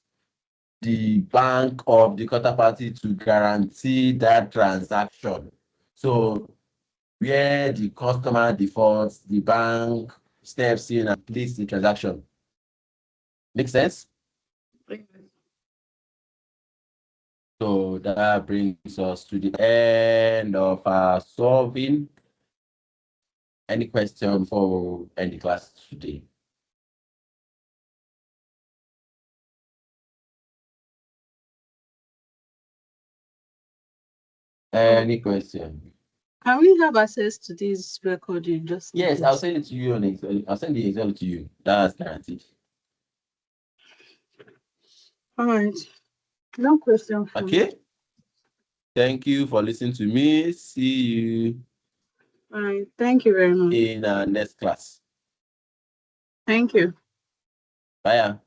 the bank of the counterparty to guarantee that transaction. So where the customer defaults, the bank steps in and completes the transaction. Make sense? So that brings us to the end of our solving. Any question for any class today? So Any question? can we have access to this recording just in Yes, I'll case? send it to you on Excel. I'll send the Excel to you. That's guaranteed. All right. No question for me. Okay. Thank you for listening to me. See you All right. Thank you very much. in our next class. Thank you. Bye.